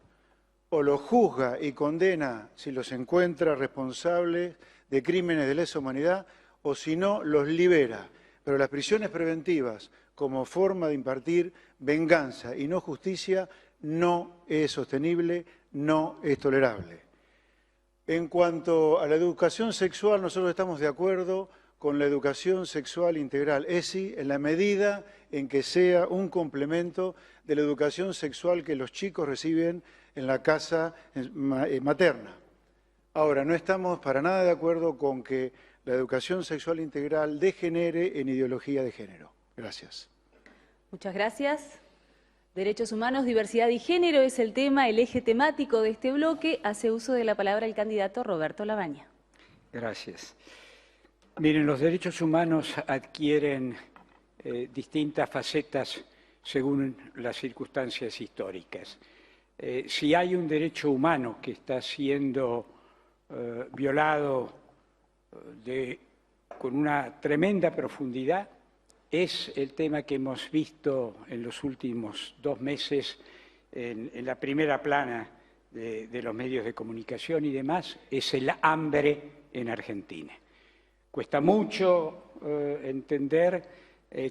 O los juzga y condena si los encuentra responsables de crímenes de lesa humanidad, o si no, los libera. Pero las prisiones preventivas, como forma de impartir venganza y no justicia, no es sostenible, no es tolerable. En cuanto a la educación sexual, nosotros estamos de acuerdo con la educación sexual integral, ESI, en la medida en que sea un complemento de la educación sexual que los chicos reciben en la casa materna. Ahora, no estamos para nada de acuerdo con que la educación sexual integral degenere en ideología de género. Gracias. Muchas gracias. Derechos humanos, diversidad y género es el tema, el eje temático de este bloque. Hace uso de la palabra el candidato Roberto Labaña. Gracias. Miren, los derechos humanos adquieren distintas facetas según las circunstancias históricas. Si hay un derecho humano que está siendo violado con una tremenda profundidad, es el tema que hemos visto en los últimos 2 meses en la primera plana de los medios de comunicación y demás, es el hambre en Argentina. Cuesta mucho entender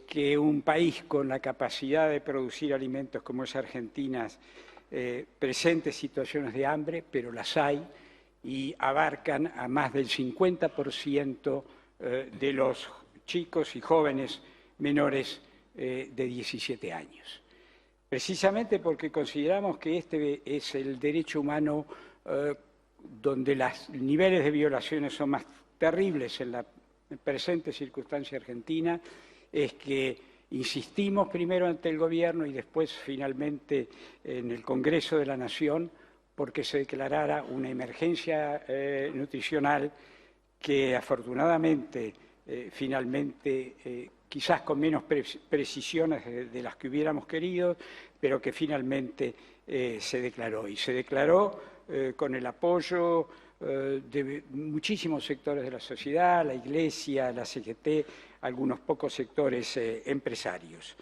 que un país con la capacidad de producir alimentos como es Argentina presente situaciones de hambre, pero las hay y abarcan a más del 50% de los chicos y jóvenes menores de 17 años. Precisamente porque consideramos que este es el derecho humano donde los niveles de violaciones son más terribles en la presente circunstancia argentina, es que insistimos primero ante el Gobierno y después finalmente en el Congreso de la Nación porque se declarara una emergencia nutricional que afortunadamente finalmente quizás con menos precisiones de las que hubiéramos querido, pero que finalmente se declaró. Y se declaró con el apoyo de muchísimos sectores de la sociedad, la Iglesia, la CGT, algunos pocos sectores empresarios.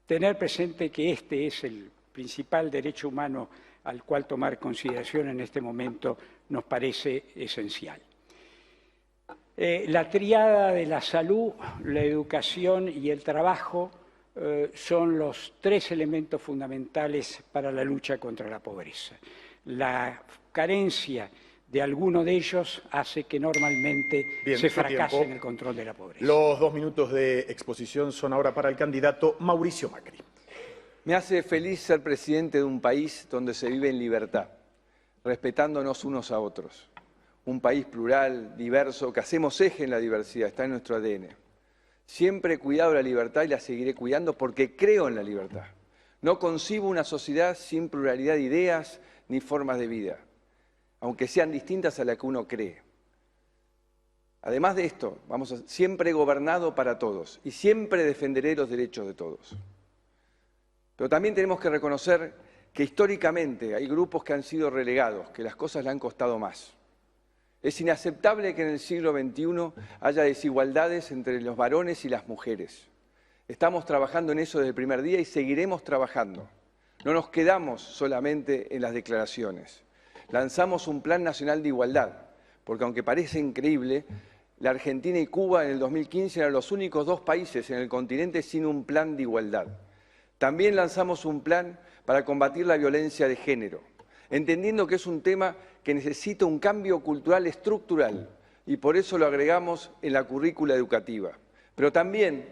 Tener presente que este es el principal derecho humano al cual tomar consideración en este momento nos parece esencial. La tríada de la salud, la educación y el trabajo son los 3 elementos fundamentales para la lucha contra la pobreza. La carencia de alguno de ellos hace que normalmente se fracase en el control de la pobreza. Los 2 minutos de exposición son ahora para el candidato Mauricio Macri. Me hace feliz ser presidente de un país donde se vive en libertad, respetándonos unos a otros. Un país plural, diverso, que hacemos eje en la diversidad, está en nuestro ADN. Siempre he cuidado la libertad y la seguiré cuidando porque creo en la libertad. No concibo una sociedad sin pluralidad de ideas ni formas de vida, aunque sean distintas a la que uno cree. Además de esto, siempre he gobernado para todos y siempre defenderé los derechos de todos. Pero también tenemos que reconocer que históricamente hay grupos que han sido relegados, que las cosas le han costado más. Es inaceptable que en el siglo XXI haya desigualdades entre los varones y las mujeres. Estamos trabajando en eso desde el primer día y seguiremos trabajando. No nos quedamos solamente en las declaraciones. Lanzamos un Plan Nacional de Igualdad, porque aunque parece increíble, la Argentina y Cuba en el 2015 eran los únicos 2 países en el continente sin un plan de igualdad. También lanzamos un plan para combatir la violencia de género, entendiendo que es un tema que necesita un cambio cultural estructural y por eso lo agregamos en la currícula educativa. Pero también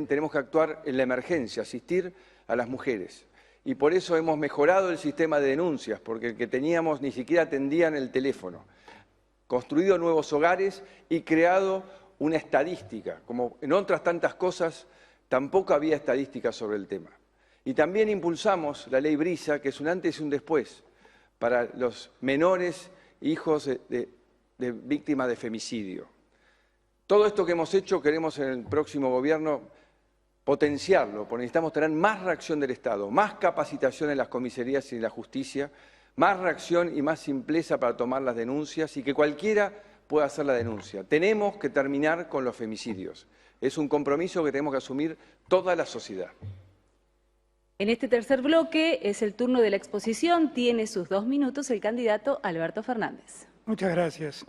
tenemos que actuar en la emergencia, asistir a las mujeres. Y por eso hemos mejorado el sistema de denuncias, porque el que teníamos ni siquiera atendían el teléfono. Construido nuevos hogares y creado una estadística. Como en otras tantas cosas, tampoco había estadísticas sobre el tema. Y también impulsamos la ley Brisa, que es un antes y un después, para los menores hijos de víctimas de femicidio. Todo esto que hemos hecho queremos en el próximo gobierno potenciarlo, porque necesitamos tener más reacción del Estado, más capacitación en las comisarías y en la justicia, más reacción y más simpleza para tomar las denuncias y que cualquiera pueda hacer la denuncia. Tenemos que terminar con los femicidios. Es un compromiso que tenemos que asumir toda la sociedad. En este tercer bloque es el turno de la exposición. Tiene sus 2 minutos el candidato Alberto Fernández. Muchas gracias.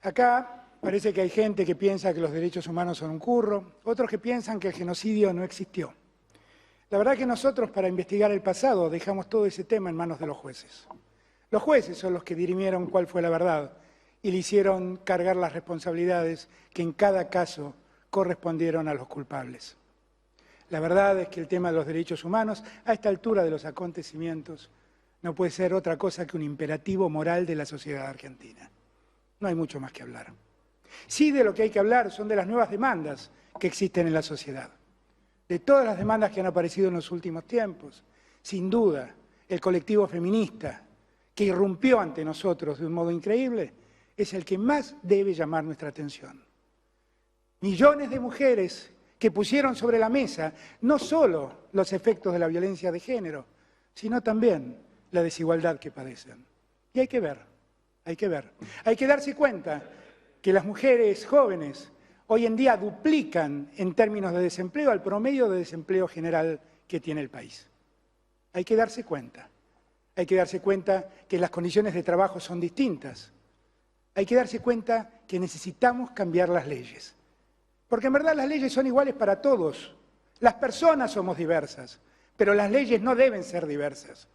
Acá parece que hay gente que piensa que los derechos humanos son un curro, otros que piensan que el genocidio no existió. La verdad que nosotros, para investigar el pasado, dejamos todo ese tema en manos de los jueces. Los jueces son los que dirimieron cuál fue la verdad y le hicieron cargar las responsabilidades que en cada caso correspondieron a los culpables. La verdad es que el tema de los derechos humanos, a esta altura de los acontecimientos, no puede ser otra cosa que un imperativo moral de la sociedad argentina. No hay mucho más que hablar. Sí, de lo que hay que hablar son de las nuevas demandas que existen en la sociedad. De todas las demandas que han aparecido en los últimos tiempos, sin duda, el colectivo feminista, que irrumpió ante nosotros de un modo increíble, es el que más debe llamar nuestra atención. Millones de mujeres que pusieron sobre la mesa no solo los efectos de la violencia de género, sino también la desigualdad que padecen. Y hay que ver, hay que ver. Hay que darse cuenta que las mujeres jóvenes hoy en día duplican en términos de desempleo al promedio de desempleo general que tiene el país. Hay que darse cuenta. Hay que darse cuenta que las condiciones de trabajo son distintas. Hay que darse cuenta que necesitamos cambiar las leyes. Porque en verdad las leyes son iguales para todos. Las personas somos diversas, pero las leyes no deben ser diversas.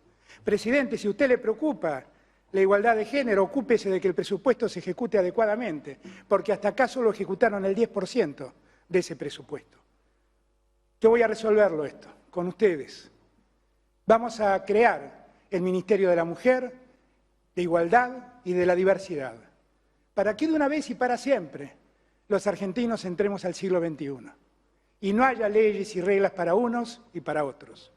Presidente, si a usted le preocupa la igualdad de género, ocúpese de que el presupuesto se ejecute adecuadamente, porque hasta acá solo ejecutaron el 10% de ese presupuesto. Yo voy a resolverlo esto con ustedes. Vamos a crear el Ministerio de la Mujer, de Igualdad y de la Diversidad, para que de una vez y para siempre los argentinos entremos al siglo XXI y no haya leyes y reglas para unos y para otros.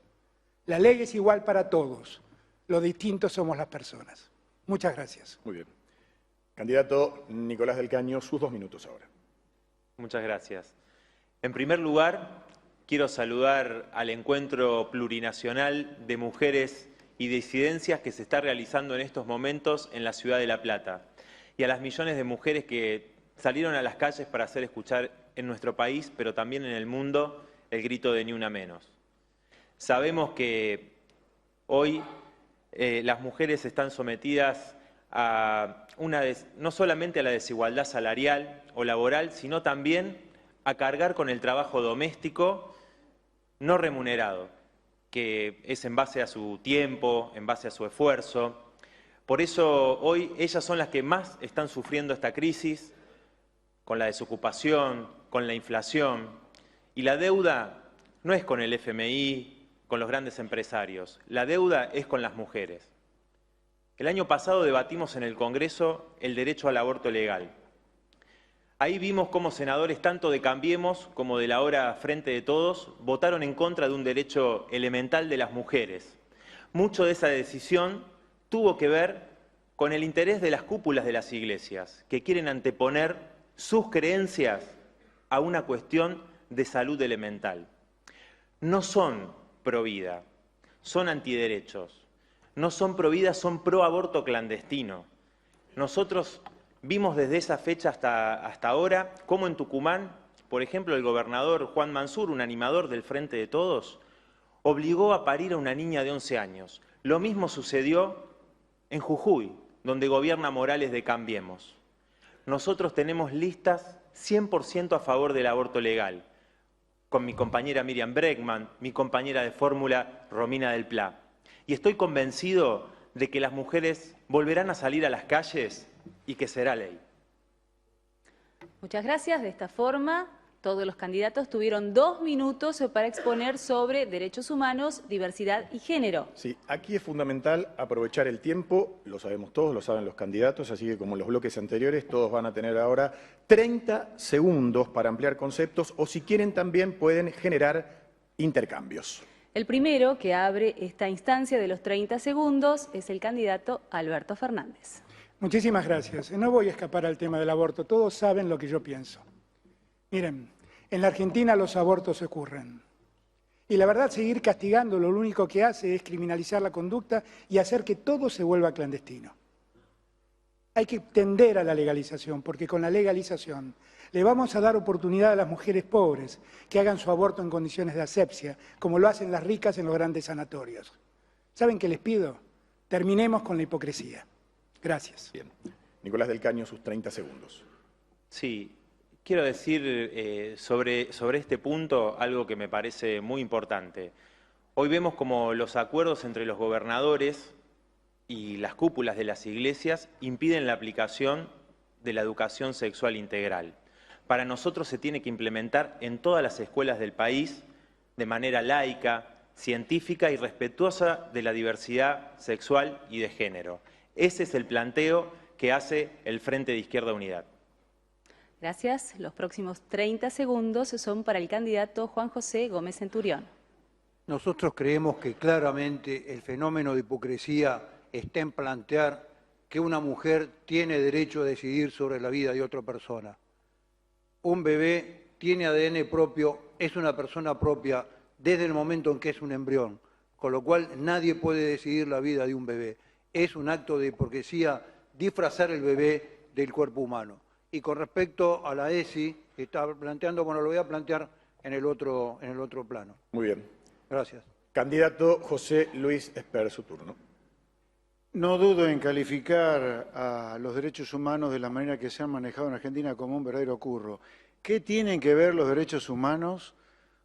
La ley es igual para todos, lo distintos somos las personas. Muchas gracias. Muy bien. Candidato Nicolás del Caño, sus 2 minutos ahora. Muchas gracias. En primer lugar, quiero saludar al encuentro plurinacional de mujeres y disidencias que se está realizando en estos momentos en la ciudad de La Plata y a las millones de mujeres que salieron a las calles para hacer escuchar en nuestro país, pero también en el mundo, el grito de Ni Una Menos. Sabemos que hoy las mujeres están sometidas a no solamente a la desigualdad salarial o laboral, sino también a cargar con el trabajo doméstico no remunerado, que es en base a su tiempo, en base a su esfuerzo. Por eso hoy ellas son las que más están sufriendo esta crisis, con la desocupación, con la inflación. Y la deuda no es con el FMI, con los grandes empresarios, la deuda es con las mujeres. El año pasado debatimos en el Congreso el derecho al aborto legal. Ahí vimos cómo senadores tanto de Cambiemos como de la ahora Frente de Todos votaron en contra de un derecho elemental de las mujeres. Mucho de esa decisión tuvo que ver con el interés de las cúpulas de las iglesias, que quieren anteponer sus creencias a una cuestión de salud elemental. No son pro vida, son antiderechos. No son pro vida, son pro aborto clandestino. Nosotros vimos desde esa fecha hasta ahora cómo en Tucumán, por ejemplo, el gobernador Juan Mansur, un animador del Frente de Todos, obligó a parir a una niña de 11 años. Lo mismo sucedió en Jujuy, donde gobierna Morales de Cambiemos. Nosotros tenemos listas 100% a favor del aborto legal, con mi compañera Miriam Bregman, mi compañera de fórmula Romina del Pla. Y estoy convencido de que las mujeres volverán a salir a las calles y que será ley. Muchas gracias. De esta forma, todos los candidatos tuvieron 2 minutos para exponer sobre derechos humanos, diversidad y género. Sí, aquí es fundamental aprovechar el tiempo, lo sabemos todos, lo saben los candidatos, así que como en los bloques anteriores, todos van a tener ahora 30 segundos para ampliar conceptos o si quieren también pueden generar intercambios. El primero que abre esta instancia de los 30 segundos es el candidato Alberto Fernández. Muchísimas gracias. No voy a escapar al tema del aborto, todos saben lo que yo pienso. Miren, en la Argentina los abortos ocurren. Y la verdad, seguir castigándolo lo único que hace es criminalizar la conducta y hacer que todo se vuelva clandestino. Hay que tender a la legalización, porque con la legalización le vamos a dar oportunidad a las mujeres pobres que hagan su aborto en condiciones de asepsia, como lo hacen las ricas en los grandes sanatorios. ¿Saben qué les pido? Terminemos con la hipocresía. Gracias. Bien. Nicolás del Caño, sus 30 segundos. Sí. Quiero decir sobre este punto algo que me parece muy importante. Hoy vemos como los acuerdos entre los gobernadores y las cúpulas de las iglesias impiden la aplicación de la educación sexual integral. Para nosotros se tiene que implementar en todas las escuelas del país de manera laica, científica y respetuosa de la diversidad sexual y de género. Ese es el planteo que hace el Frente de Izquierda Unidad. Gracias. Los próximos 30 segundos son para el candidato Juan José Gómez Centurión. Nosotros creemos que claramente el fenómeno de hipocresía está en plantear que una mujer tiene derecho a decidir sobre la vida de otra persona. Un bebé tiene ADN propio, es una persona propia desde el momento en que es un embrión, con lo cual nadie puede decidir la vida de un bebé. Es un acto de hipocresía disfrazar el bebé del cuerpo humano. Y con respecto a la ESI, que está planteando, bueno, lo voy a plantear en el otro plano. Muy bien. Gracias. Candidato José Luis Esper, su turno. No dudo en calificar a los derechos humanos de la manera que se han manejado en Argentina como un verdadero curro. ¿Qué tienen que ver los derechos humanos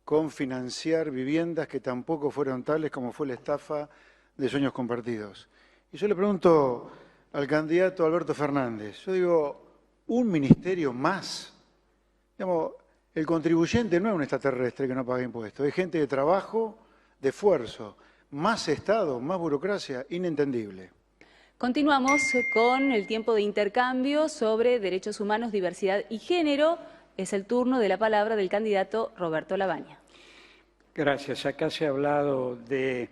con financiar viviendas que tampoco fueron tales como fue la estafa de Sueños Compartidos? Y yo le pregunto al candidato Alberto Fernández, yo digo, ¿un ministerio más? Digamos, el contribuyente no es un extraterrestre que no paga impuestos, es gente de trabajo, de esfuerzo. Más Estado, más burocracia, inentendible. Continuamos con el tiempo de intercambio sobre derechos humanos, diversidad y género. Es el turno de la palabra del candidato Roberto Labaña. Gracias. Acá se ha hablado de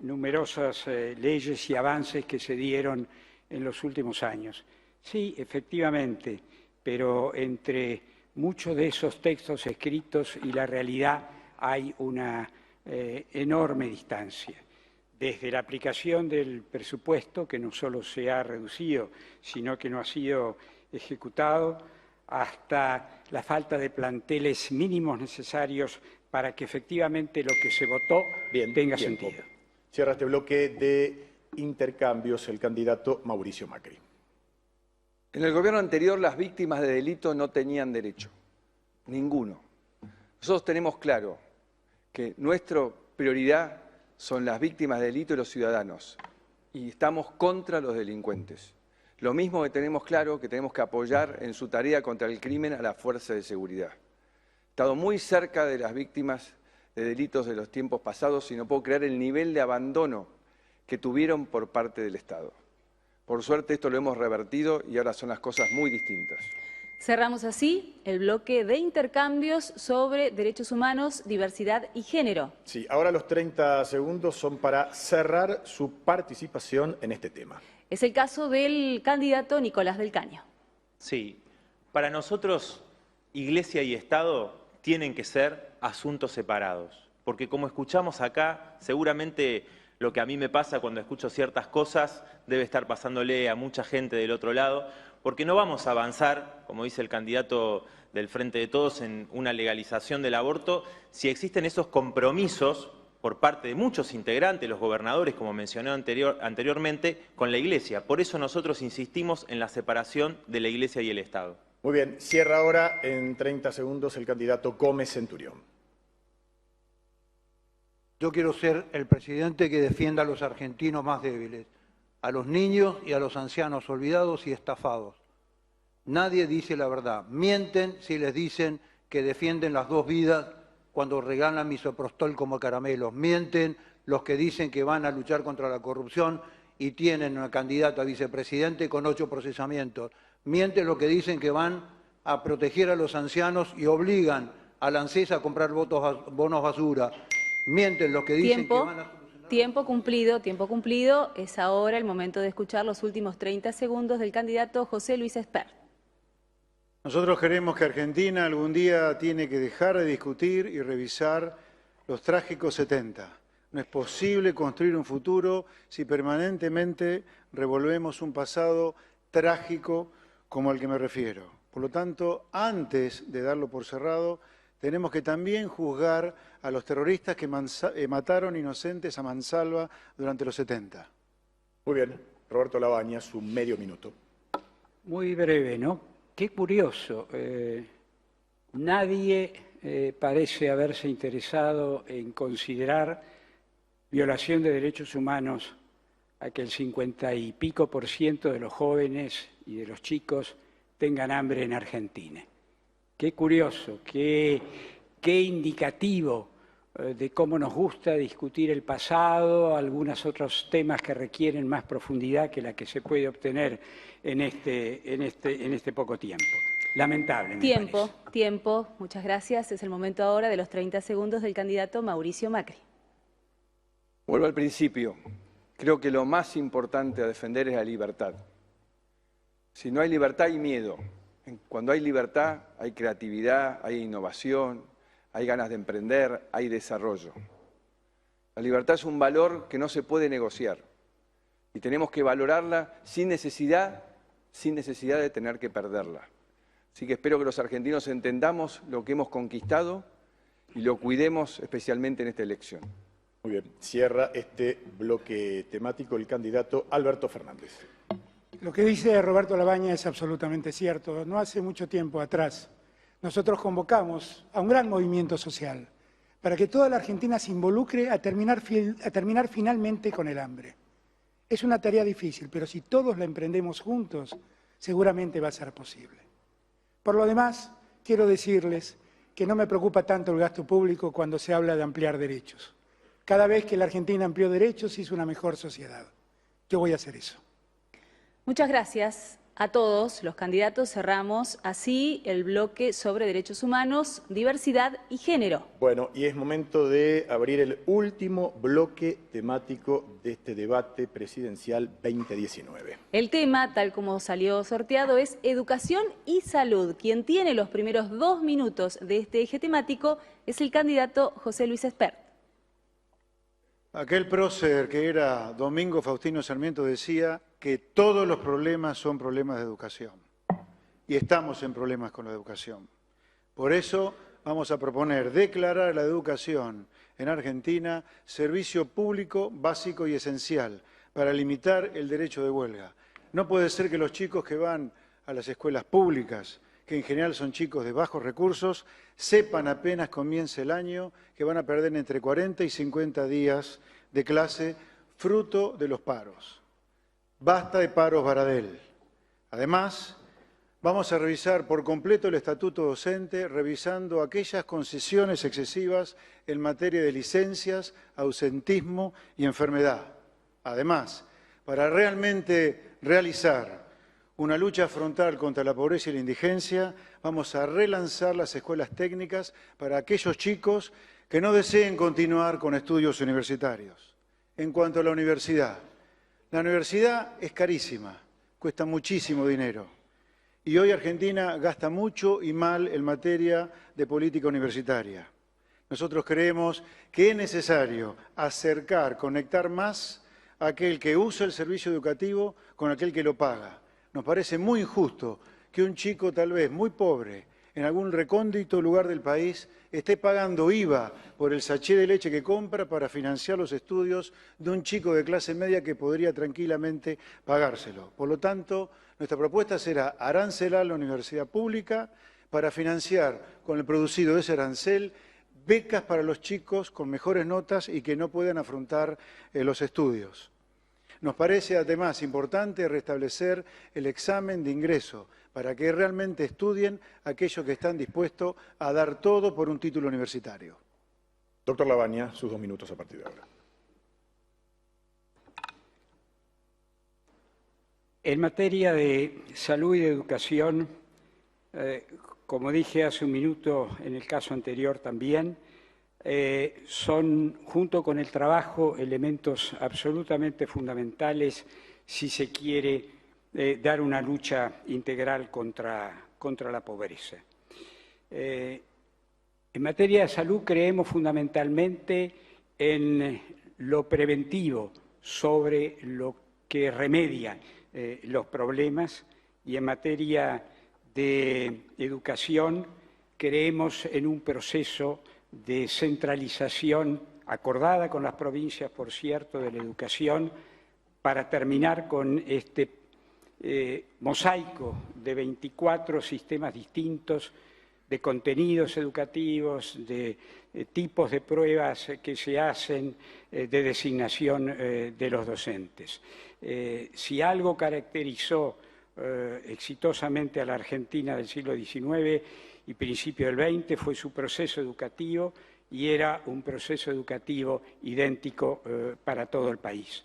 numerosas leyes y avances que se dieron en los últimos años. Sí, efectivamente, pero entre muchos de esos textos escritos y la realidad hay una enorme distancia. Desde la aplicación del presupuesto, que no solo se ha reducido, sino que no ha sido ejecutado, hasta la falta de planteles mínimos necesarios para que efectivamente lo que se votó tenga sentido. Cierra este bloque de intercambios el candidato Mauricio Macri. En el gobierno anterior las víctimas de delito no tenían derecho, ninguno. Nosotros tenemos claro que nuestra prioridad son las víctimas de delito y los ciudadanos, y estamos contra los delincuentes. Lo mismo que tenemos claro que tenemos que apoyar en su tarea contra el crimen a las fuerzas de seguridad. He estado muy cerca de las víctimas de delitos de los tiempos pasados y no puedo creer el nivel de abandono que tuvieron por parte del Estado. Por suerte esto lo hemos revertido y ahora son las cosas muy distintas. Cerramos así el bloque de intercambios sobre derechos humanos, diversidad y género. Sí, ahora los 30 segundos son para cerrar su participación en este tema. Es el caso del candidato Nicolás del Caño. Sí, para nosotros Iglesia y Estado tienen que ser asuntos separados, porque como escuchamos acá, seguramente lo que a mí me pasa cuando escucho ciertas cosas debe estar pasándole a mucha gente del otro lado, porque no vamos a avanzar, como dice el candidato del Frente de Todos, en una legalización del aborto si existen esos compromisos por parte de muchos integrantes, los gobernadores, como mencioné anteriormente, con la Iglesia. Por eso nosotros insistimos en la separación de la Iglesia y el Estado. Muy bien, cierra ahora en 30 segundos el candidato Gómez Centurión. Yo quiero ser el presidente que defienda a los argentinos más débiles, a los niños y a los ancianos olvidados y estafados. Nadie dice la verdad. Mienten si les dicen que defienden las dos vidas cuando regalan misoprostol como caramelos. Mienten los que dicen que van a luchar contra la corrupción y tienen una candidata a vicepresidente con 8 procesamientos. Mienten los que dicen que van a proteger a los ancianos y obligan a la ANSES a comprar bonos basura. Mienten los que dicen que van a... Tiempo cumplido. Es ahora el momento de escuchar los últimos 30 segundos del candidato José Luis Esper. Nosotros queremos que Argentina algún día tiene que dejar de discutir y revisar los trágicos 70. No es posible construir un futuro si permanentemente revolvemos un pasado trágico como al que me refiero. Por lo tanto, antes de darlo por cerrado, tenemos que también juzgar a los terroristas que mataron inocentes a mansalva durante los 70. Muy bien, Roberto Labaña, su medio minuto. Muy breve, ¿no? Qué curioso. Nadie parece haberse interesado en considerar violación de derechos humanos a que el 50 y pico % de los jóvenes y de los chicos tengan hambre en Argentina. Qué curioso, qué indicativo de cómo nos gusta discutir el pasado, algunos otros temas que requieren más profundidad que la que se puede obtener en este poco tiempo. Lamentable, me parece. Tiempo. Muchas gracias. Es el momento ahora de los 30 segundos del candidato Mauricio Macri. Vuelvo al principio. Creo que lo más importante a defender es la libertad. Si no hay libertad, hay miedo. Cuando hay libertad, hay creatividad, hay innovación, hay ganas de emprender, hay desarrollo. La libertad es un valor que no se puede negociar y tenemos que valorarla sin necesidad de tener que perderla. Así que espero que los argentinos entendamos lo que hemos conquistado y lo cuidemos especialmente en esta elección. Muy bien, cierra este bloque temático el candidato Alberto Fernández. Lo que dice Roberto Labaña es absolutamente cierto. No hace mucho tiempo atrás, nosotros convocamos a un gran movimiento social para que toda la Argentina se involucre a terminar finalmente con el hambre. Es una tarea difícil, pero si todos la emprendemos juntos, seguramente va a ser posible. Por lo demás, quiero decirles que no me preocupa tanto el gasto público cuando se habla de ampliar derechos. Cada vez que la Argentina amplió derechos, hizo una mejor sociedad. Yo voy a hacer eso. Muchas gracias a todos los candidatos. Cerramos así el bloque sobre derechos humanos, diversidad y género. Bueno, y es momento de abrir el último bloque temático de este debate presidencial 2019. El tema, tal como salió sorteado, es educación y salud. Quien tiene los primeros 2 minutos de este eje temático es el candidato José Luis Espert. Aquel prócer que era Domingo Faustino Sarmiento decía que todos los problemas son problemas de educación. Y estamos en problemas con la educación. Por eso vamos a proponer declarar la educación en Argentina servicio público básico y esencial para limitar el derecho de huelga. No puede ser que los chicos que van a las escuelas públicas, que en general son chicos de bajos recursos, sepan apenas comience el año que van a perder entre 40 y 50 días de clase fruto de los paros. Basta de paros Baradel. Además, vamos a revisar por completo el estatuto docente, revisando aquellas concesiones excesivas en materia de licencias, ausentismo y enfermedad. Además, para realmente realizar una lucha frontal contra la pobreza y la indigencia, vamos a relanzar las escuelas técnicas para aquellos chicos que no deseen continuar con estudios universitarios. En cuanto a la universidad es carísima, cuesta muchísimo dinero. Y hoy Argentina gasta mucho y mal en materia de política universitaria. Nosotros creemos que es necesario acercar, conectar más a aquel que usa el servicio educativo con aquel que lo paga. Nos parece muy injusto que un chico tal vez muy pobre en algún recóndito lugar del país esté pagando IVA por el sachet de leche que compra para financiar los estudios de un chico de clase media que podría tranquilamente pagárselo. Por lo tanto, nuestra propuesta será arancelar la universidad pública para financiar con el producido de ese arancel becas para los chicos con mejores notas y que no puedan afrontar los estudios. Nos parece además importante restablecer el examen de ingreso para que realmente estudien aquellos que están dispuestos a dar todo por un título universitario. Doctor Labaña, sus 2 minutos a partir de ahora. En materia de salud y de educación, como dije hace un minuto en el caso anterior también, son, junto con el trabajo, elementos absolutamente fundamentales si se quiere dar una lucha integral contra la pobreza. En materia de salud creemos fundamentalmente en lo preventivo sobre lo que remedia los problemas, y en materia de educación creemos en un proceso de centralización acordada con las provincias, por cierto, de la educación, para terminar con este mosaico de 24 sistemas distintos de contenidos educativos, de tipos de pruebas que se hacen, de designación de los docentes. Si algo caracterizó exitosamente a la Argentina del siglo XIX y principio del XX fue su proceso educativo, y era un proceso educativo idéntico para todo el país.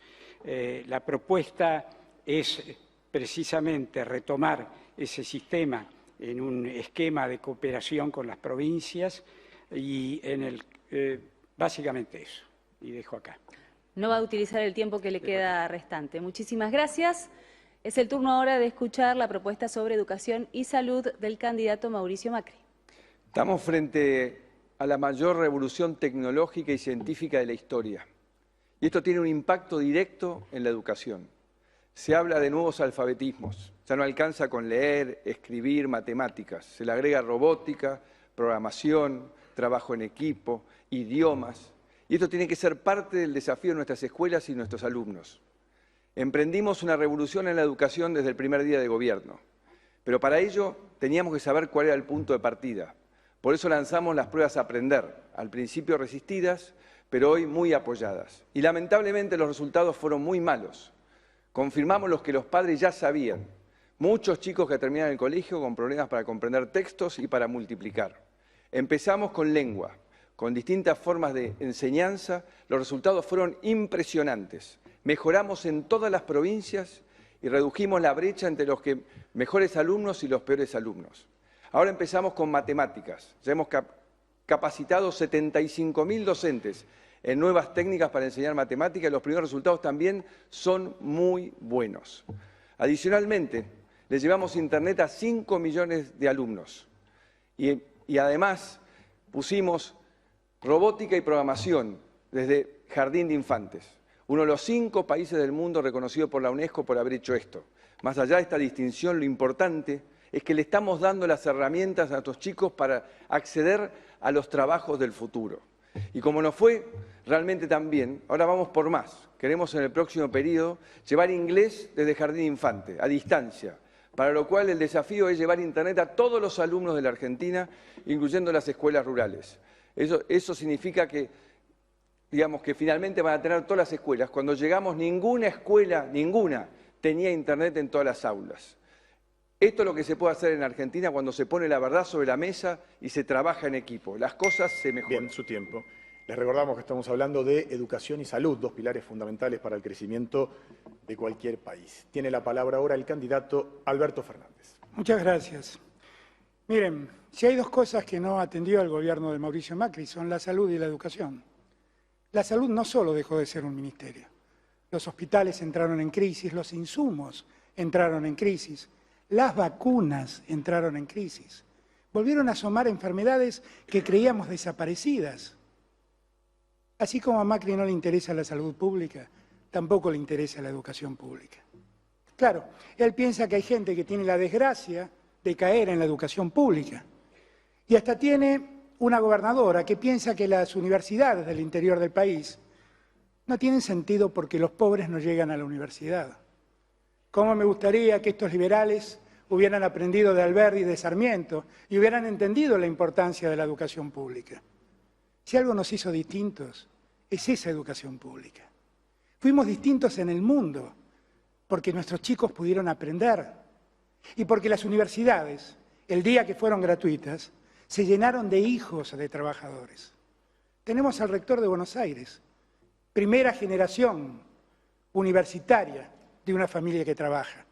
La propuesta es precisamente retomar ese sistema en un esquema de cooperación con las provincias y básicamente eso, y dejo acá. No va a utilizar el tiempo que le queda restante. Muchísimas gracias. Es el turno ahora de escuchar la propuesta sobre educación y salud del candidato Mauricio Macri. Estamos frente a la mayor revolución tecnológica y científica de la historia. Y esto tiene un impacto directo en la educación. Se habla de nuevos alfabetismos. Ya no alcanza con leer, escribir, matemáticas. Se le agrega robótica, programación, trabajo en equipo, idiomas. Y esto tiene que ser parte del desafío de nuestras escuelas y nuestros alumnos. Emprendimos una revolución en la educación desde el primer día de gobierno. Pero para ello teníamos que saber cuál era el punto de partida. Por eso lanzamos las pruebas Aprender, al principio resistidas, pero hoy muy apoyadas. Y lamentablemente los resultados fueron muy malos. Confirmamos los que los padres ya sabían. Muchos chicos que terminan el colegio con problemas para comprender textos y para multiplicar. Empezamos con lengua, con distintas formas de enseñanza. Los resultados fueron impresionantes. Mejoramos en todas las provincias y redujimos la brecha entre los mejores alumnos y los peores alumnos. Ahora empezamos con matemáticas. Ya hemos capacitado 75.000 docentes en nuevas técnicas para enseñar matemáticas y los primeros resultados también son muy buenos. Adicionalmente, le llevamos Internet a 5 millones de alumnos y además pusimos robótica y programación desde jardín de infantes. Uno de los 5 países del mundo reconocido por la UNESCO por haber hecho esto. Más allá de esta distinción, lo importante es que le estamos dando las herramientas a nuestros chicos para acceder a los trabajos del futuro. Y como nos fue realmente tan bien, ahora vamos por más. Queremos en el próximo periodo llevar inglés desde jardín de infante, a distancia, para lo cual el desafío es llevar Internet a todos los alumnos de la Argentina, incluyendo las escuelas rurales. Eso significa que, digamos, que finalmente van a tener todas las escuelas. Cuando llegamos, ninguna escuela, tenía Internet en todas las aulas. Esto es lo que se puede hacer en Argentina cuando se pone la verdad sobre la mesa y se trabaja en equipo. Las cosas se mejoran. Bien, su tiempo. Les recordamos que estamos hablando de educación y salud, 2 pilares fundamentales para el crecimiento de cualquier país. Tiene la palabra ahora el candidato Alberto Fernández. Muchas gracias. Miren, si hay 2 cosas que no atendió el gobierno de Mauricio Macri, son la salud y la educación. La salud no solo dejó de ser un ministerio. Los hospitales entraron en crisis, los insumos entraron en crisis. Las vacunas entraron en crisis. Volvieron a asomar enfermedades que creíamos desaparecidas. Así como a Macri no le interesa la salud pública, tampoco le interesa la educación pública. Claro, él piensa que hay gente que tiene la desgracia de caer en la educación pública. Y hasta tiene una gobernadora que piensa que las universidades del interior del país no tienen sentido porque los pobres no llegan a la universidad. Cómo me gustaría que estos liberales hubieran aprendido de Alberdi y de Sarmiento y hubieran entendido la importancia de la educación pública. Si algo nos hizo distintos, es esa educación pública. Fuimos distintos en el mundo porque nuestros chicos pudieron aprender y porque las universidades, el día que fueron gratuitas, se llenaron de hijos de trabajadores. Tenemos al rector de Buenos Aires, primera generación universitaria de una familia que trabaja.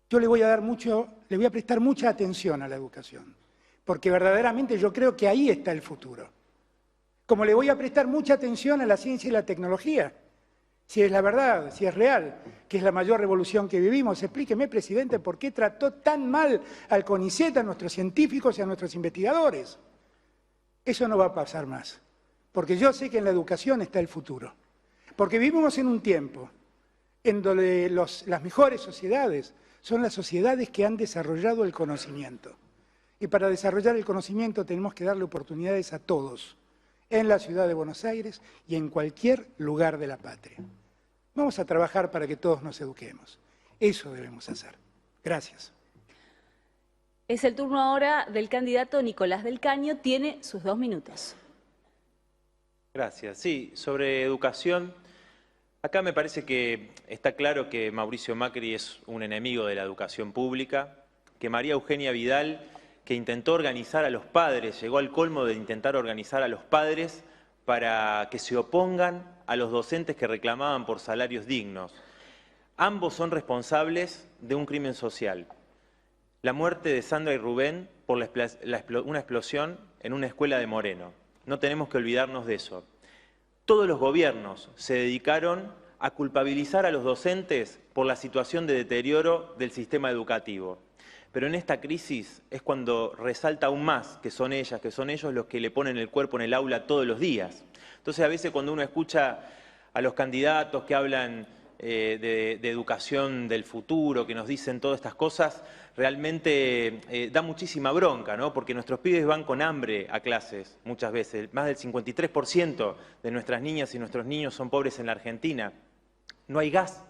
Yo le voy a prestar mucha atención a la educación, porque verdaderamente yo creo que ahí está el futuro. Como le voy a prestar mucha atención a la ciencia y la tecnología, si es la verdad, si es real, que es la mayor revolución que vivimos. Explíqueme, presidente, por qué trató tan mal al CONICET, a nuestros científicos y a nuestros investigadores. Eso no va a pasar más, porque yo sé que en la educación está el futuro. Porque vivimos en un tiempo en donde las mejores sociedades son las sociedades que han desarrollado el conocimiento. Y para desarrollar el conocimiento tenemos que darle oportunidades a todos, en la ciudad de Buenos Aires y en cualquier lugar de la patria. Vamos a trabajar para que todos nos eduquemos. Eso debemos hacer. Gracias. Es el turno ahora del candidato Nicolás del Caño, tiene sus 2 minutos. Gracias. Sí, sobre educación, acá me parece que está claro que Mauricio Macri es un enemigo de la educación pública, que María Eugenia Vidal, que intentó organizar a los padres, llegó al colmo de intentar organizar a los padres para que se opongan a los docentes que reclamaban por salarios dignos. Ambos son responsables de un crimen social. La muerte de Sandra y Rubén por una explosión en una escuela de Moreno. No tenemos que olvidarnos de eso. Todos los gobiernos se dedicaron a culpabilizar a los docentes por la situación de deterioro del sistema educativo. Pero en esta crisis es cuando resalta aún más que son ellas, que son ellos los que le ponen el cuerpo en el aula todos los días. Entonces a veces cuando uno escucha a los candidatos que hablan de educación del futuro, que nos dicen todas estas cosas, realmente da muchísima bronca, ¿no? Porque nuestros pibes van con hambre a clases muchas veces. Más del 53% de nuestras niñas y nuestros niños son pobres en la Argentina. No hay gas,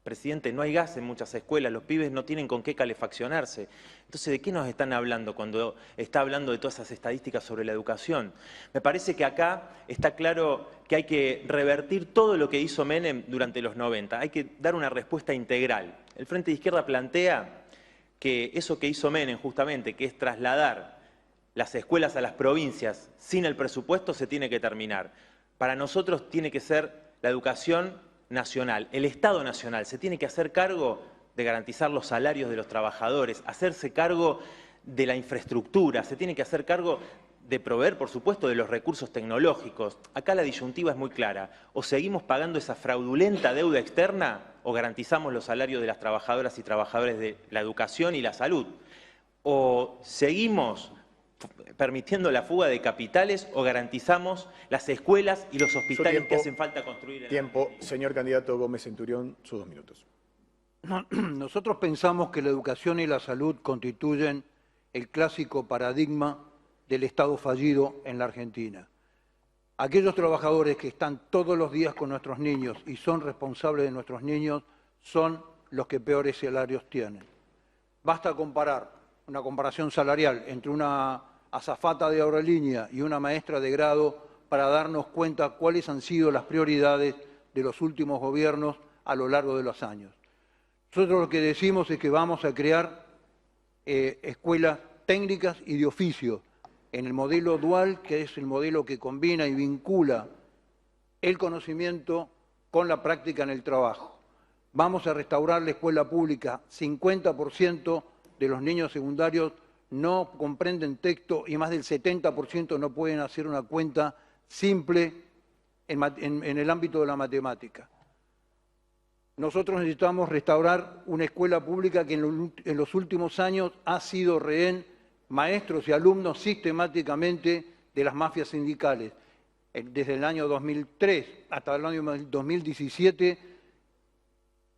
presidente, no hay gas en muchas escuelas, los pibes no tienen con qué calefaccionarse. Entonces, ¿de qué nos están hablando cuando está hablando de todas esas estadísticas sobre la educación? Me parece que acá está claro que hay que revertir todo lo que hizo Menem durante los 90. Hay que dar una respuesta integral. El Frente de Izquierda plantea que eso que hizo Menem justamente, que es trasladar las escuelas a las provincias sin el presupuesto, se tiene que terminar. Para nosotros tiene que ser la educación nacional, el Estado nacional se tiene que hacer cargo de garantizar los salarios de los trabajadores, hacerse cargo de la infraestructura, se tiene que hacer cargo de proveer, por supuesto, de los recursos tecnológicos. Acá la disyuntiva es muy clara. O seguimos pagando esa fraudulenta deuda externa o garantizamos los salarios de las trabajadoras y trabajadores de la educación y la salud. O seguimos permitiendo la fuga de capitales o garantizamos las escuelas y los hospitales que hacen falta construir. Tiempo. Señor candidato Gómez Centurión, sus 2 minutos. Nosotros pensamos que la educación y la salud constituyen el clásico paradigma del Estado fallido en la Argentina. Aquellos trabajadores que están todos los días con nuestros niños y son responsables de nuestros niños son los que peores salarios tienen. Basta comparar una comparación salarial entre una azafata de aerolínea y una maestra de grado para darnos cuenta cuáles han sido las prioridades de los últimos gobiernos a lo largo de los años. Nosotros lo que decimos es que vamos a crear escuelas técnicas y de oficio en el modelo dual, que es el modelo que combina y vincula el conocimiento con la práctica en el trabajo. Vamos a restaurar la escuela pública. 50% de los niños secundarios no comprenden texto y más del 70% no pueden hacer una cuenta simple en el ámbito de la matemática. Nosotros necesitamos restaurar una escuela pública que en los últimos años ha sido rehén, maestros y alumnos sistemáticamente de las mafias sindicales. Desde el año 2003 hasta el año 2017,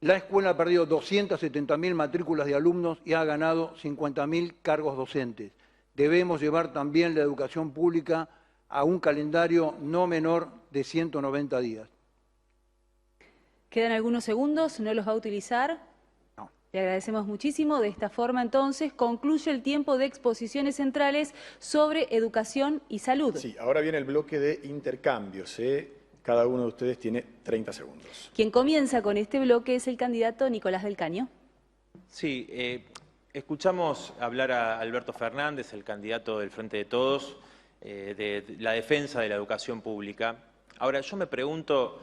la escuela ha perdido 270.000 matrículas de alumnos y ha ganado 50.000 cargos docentes. Debemos llevar también la educación pública a un calendario no menor de 190 días. Quedan algunos segundos, ¿no los va a utilizar? No. Le agradecemos muchísimo. De esta forma, entonces, concluye el tiempo de exposiciones centrales sobre educación y salud. Sí, ahora viene el bloque de intercambios. Cada uno de ustedes tiene 30 segundos. Quien comienza con este bloque es el candidato Nicolás del Caño. Sí, escuchamos hablar a Alberto Fernández, el candidato del Frente de Todos, de la defensa de la educación pública. Ahora, yo me pregunto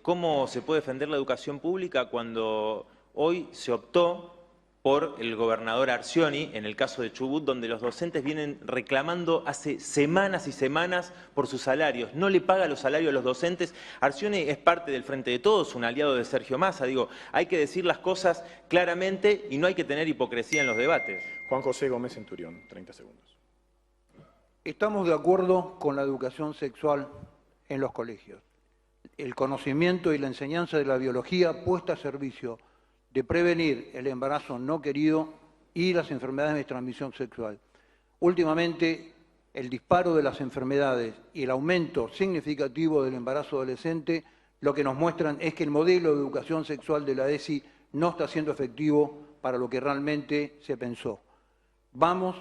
cómo se puede defender la educación pública cuando hoy se optó por el gobernador Arcioni, en el caso de Chubut, donde los docentes vienen reclamando hace semanas y semanas por sus salarios. No le paga los salarios a los docentes. Arcioni es parte del Frente de Todos, un aliado de Sergio Massa. Digo, hay que decir las cosas claramente y no hay que tener hipocresía en los debates. Juan José Gómez Centurión, 30 segundos. Estamos de acuerdo con la educación sexual en los colegios. El conocimiento y la enseñanza de la biología puesta a servicio de prevenir el embarazo no querido y las enfermedades de transmisión sexual. Últimamente, el disparo de las enfermedades y el aumento significativo del embarazo adolescente lo que nos muestran es que el modelo de educación sexual de la ESI no está siendo efectivo para lo que realmente se pensó. vamos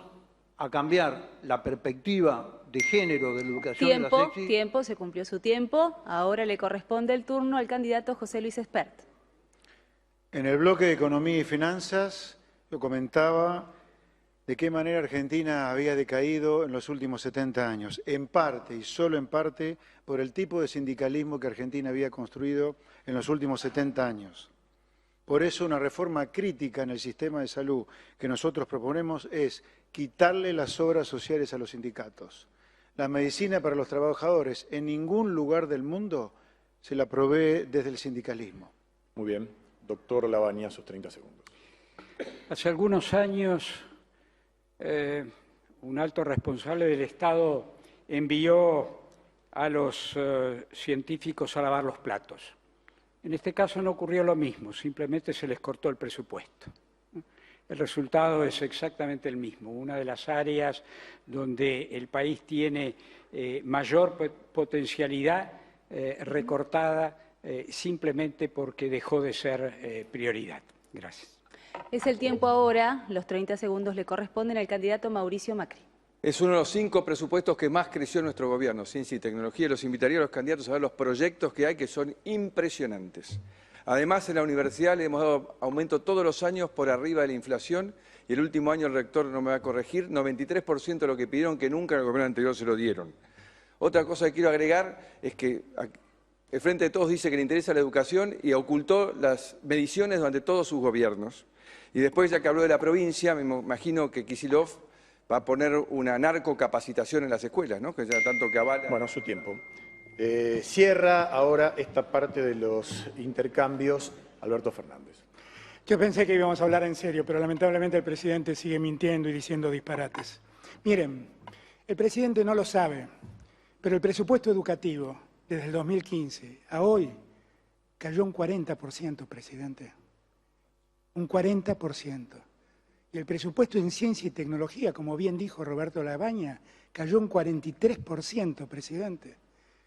a cambiar la perspectiva de género de la educación de la sexy. Tiempo, se cumplió su tiempo. Ahora le corresponde el turno al candidato José Luis Espert. En el bloque de Economía y Finanzas, yo comentaba de qué manera Argentina había decaído en los últimos 70 años, en parte y solo en parte por el tipo de sindicalismo que Argentina había construido en los últimos 70 años. Por eso una reforma crítica en el sistema de salud que nosotros proponemos es quitarle las obras sociales a los sindicatos. La medicina para los trabajadores en ningún lugar del mundo se la provee desde el sindicalismo. Muy bien. Doctor Labaña, sus 30 segundos. Hace algunos años, un alto responsable del Estado envió a los científicos a lavar los platos. En este caso no ocurrió lo mismo, simplemente se les cortó el presupuesto. El resultado es exactamente el mismo. Una de las áreas donde el país tiene mayor potencialidad recortada simplemente porque dejó de ser prioridad. Gracias. Es el tiempo ahora, los 30 segundos le corresponden al candidato Mauricio Macri. Es uno de los 5 presupuestos que más creció en nuestro gobierno, ciencia y tecnología. Los invitaría a los candidatos a ver los proyectos que hay, que son impresionantes. Además, en la universidad le hemos dado aumento todos los años por arriba de la inflación y el último año el rector no me va a corregir, 93% de lo que pidieron que nunca en el gobierno anterior se lo dieron. Otra cosa que quiero agregar es que el Frente de Todos dice que le interesa la educación y ocultó las mediciones durante todos sus gobiernos. Y después, ya que habló de la provincia, me imagino que Kicillof va a poner una narcocapacitación en las escuelas, ¿no? Que ya tanto que avala. Bueno, su tiempo. Cierra ahora esta parte de los intercambios Alberto Fernández. Yo pensé que íbamos a hablar en serio, pero lamentablemente el presidente sigue mintiendo y diciendo disparates. Miren, el presidente no lo sabe, pero el presupuesto educativo desde el 2015 a hoy cayó un 40%, presidente. Un 40%. Y el presupuesto en ciencia y tecnología, como bien dijo Roberto Labaña, cayó un 43%, presidente.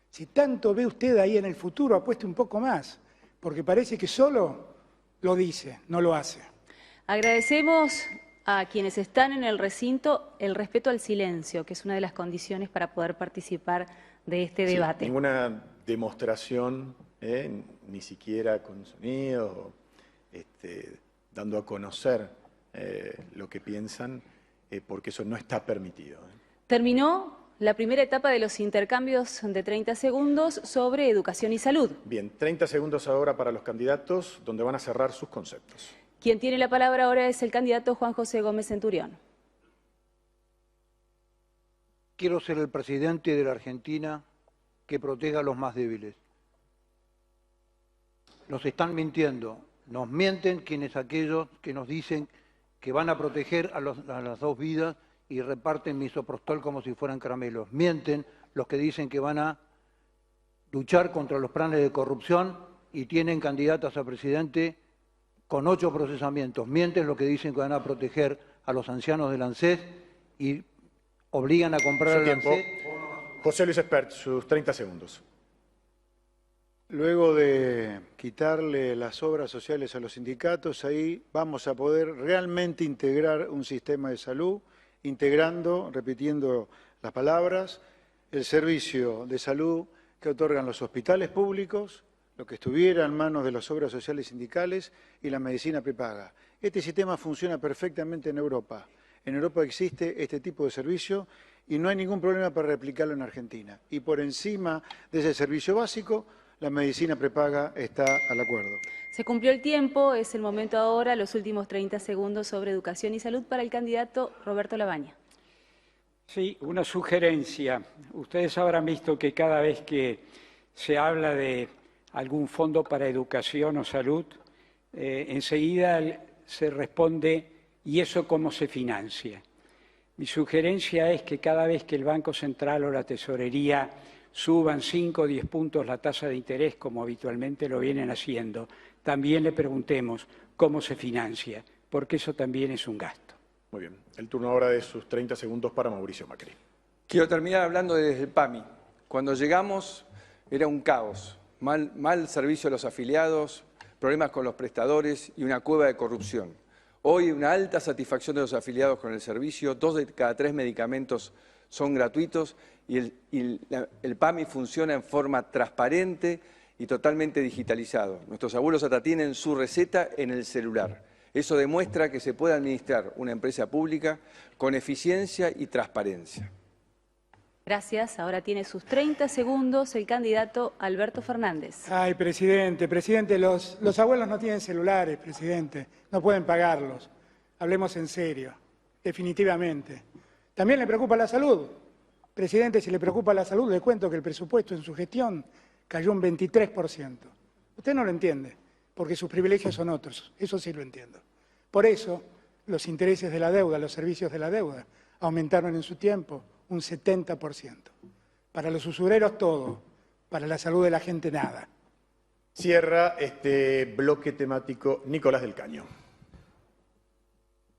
Si tanto ve usted ahí en el futuro, apueste un poco más, porque parece que solo lo dice, no lo hace. Agradecemos a quienes están en el recinto el respeto al silencio, que es una de las condiciones para poder participar de este debate. Ninguna demostración, ni siquiera con sonido, dando a conocer lo que piensan, porque eso no está permitido. Terminó la primera etapa de los intercambios de 30 segundos sobre educación y salud. Bien, 30 segundos ahora para los candidatos, donde van a cerrar sus conceptos. Quien tiene la palabra ahora es el candidato Juan José Gómez Centurión. Quiero ser el presidente de la Argentina que proteja a los más débiles. Nos están mintiendo, nos mienten quienes aquellos que nos dicen que van a proteger a las dos vidas y reparten misoprostol como si fueran caramelos. Mienten los que dicen que van a luchar contra los planes de corrupción y tienen candidatas a presidente con 8 procesamientos. Mienten los que dicen que van a proteger a los ancianos del ANSES y obligan a comprar el ANSES. José Luis Espert, sus 30 segundos. Luego de quitarle las obras sociales a los sindicatos, ahí vamos a poder realmente integrar un sistema de salud, integrando, repitiendo las palabras, el servicio de salud que otorgan los hospitales públicos, lo que estuviera en manos de las obras sociales sindicales y la medicina prepaga. Este sistema funciona perfectamente en Europa. En Europa existe este tipo de servicio y no hay ningún problema para replicarlo en Argentina. Y por encima de ese servicio básico, la medicina prepaga está al acuerdo. Se cumplió el tiempo, es el momento ahora, los últimos 30 segundos sobre educación y salud para el candidato Roberto Labaña. Sí, una sugerencia. Ustedes habrán visto que cada vez que se habla de algún fondo para educación o salud, enseguida se responde, ¿y eso cómo se financia? Mi sugerencia es que cada vez que el Banco Central o la Tesorería suban 5 o 10 puntos la tasa de interés, como habitualmente lo vienen haciendo, también le preguntemos cómo se financia, porque eso también es un gasto. Muy bien. El turno ahora de sus 30 segundos para Mauricio Macri. Quiero terminar hablando desde el PAMI. Cuando llegamos era un caos, mal servicio a los afiliados, problemas con los prestadores y una cueva de corrupción. Hoy una alta satisfacción de los afiliados con el servicio, 2 de cada 3 medicamentos son gratuitos y el PAMI funciona en forma transparente y totalmente digitalizado. Nuestros abuelos hasta tienen su receta en el celular. Eso demuestra que se puede administrar una empresa pública con eficiencia y transparencia. Gracias. Ahora tiene sus 30 segundos el candidato Alberto Fernández. Ay, presidente, los abuelos no tienen celulares, presidente, no pueden pagarlos. Hablemos en serio, definitivamente. También le preocupa la salud. Presidente, si le preocupa la salud, le cuento que el presupuesto en su gestión cayó un 23%. Usted no lo entiende, porque sus privilegios son otros, eso sí lo entiendo. Por eso, los intereses de la deuda, los servicios de la deuda, aumentaron en su tiempo un 70%. Para los usureros todo, para la salud de la gente nada. Cierra este bloque temático Nicolás del Caño.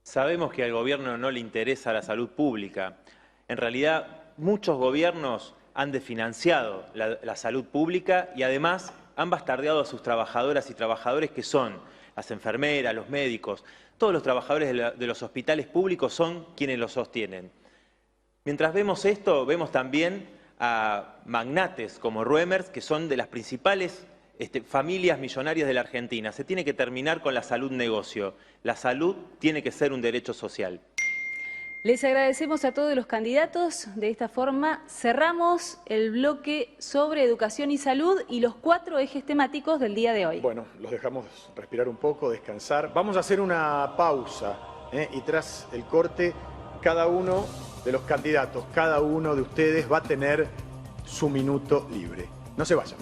Sabemos que al gobierno no le interesa la salud pública. En realidad, muchos gobiernos han desfinanciado la salud pública y además han bastardeado a sus trabajadoras y trabajadores que son las enfermeras, los médicos, todos los trabajadores de los hospitales públicos son quienes los sostienen. Mientras vemos esto, vemos también a magnates como Ruemers, que son de las principales familias millonarias de la Argentina. Se tiene que terminar con la salud negocio. La salud tiene que ser un derecho social. Les agradecemos a todos los candidatos. De esta forma cerramos el bloque sobre educación y salud y los 4 ejes temáticos del día de hoy. Bueno, los dejamos respirar un poco, descansar. Vamos a hacer una pausa y tras el corte, cada uno de los candidatos, cada uno de ustedes va a tener su minuto libre. No se vayan.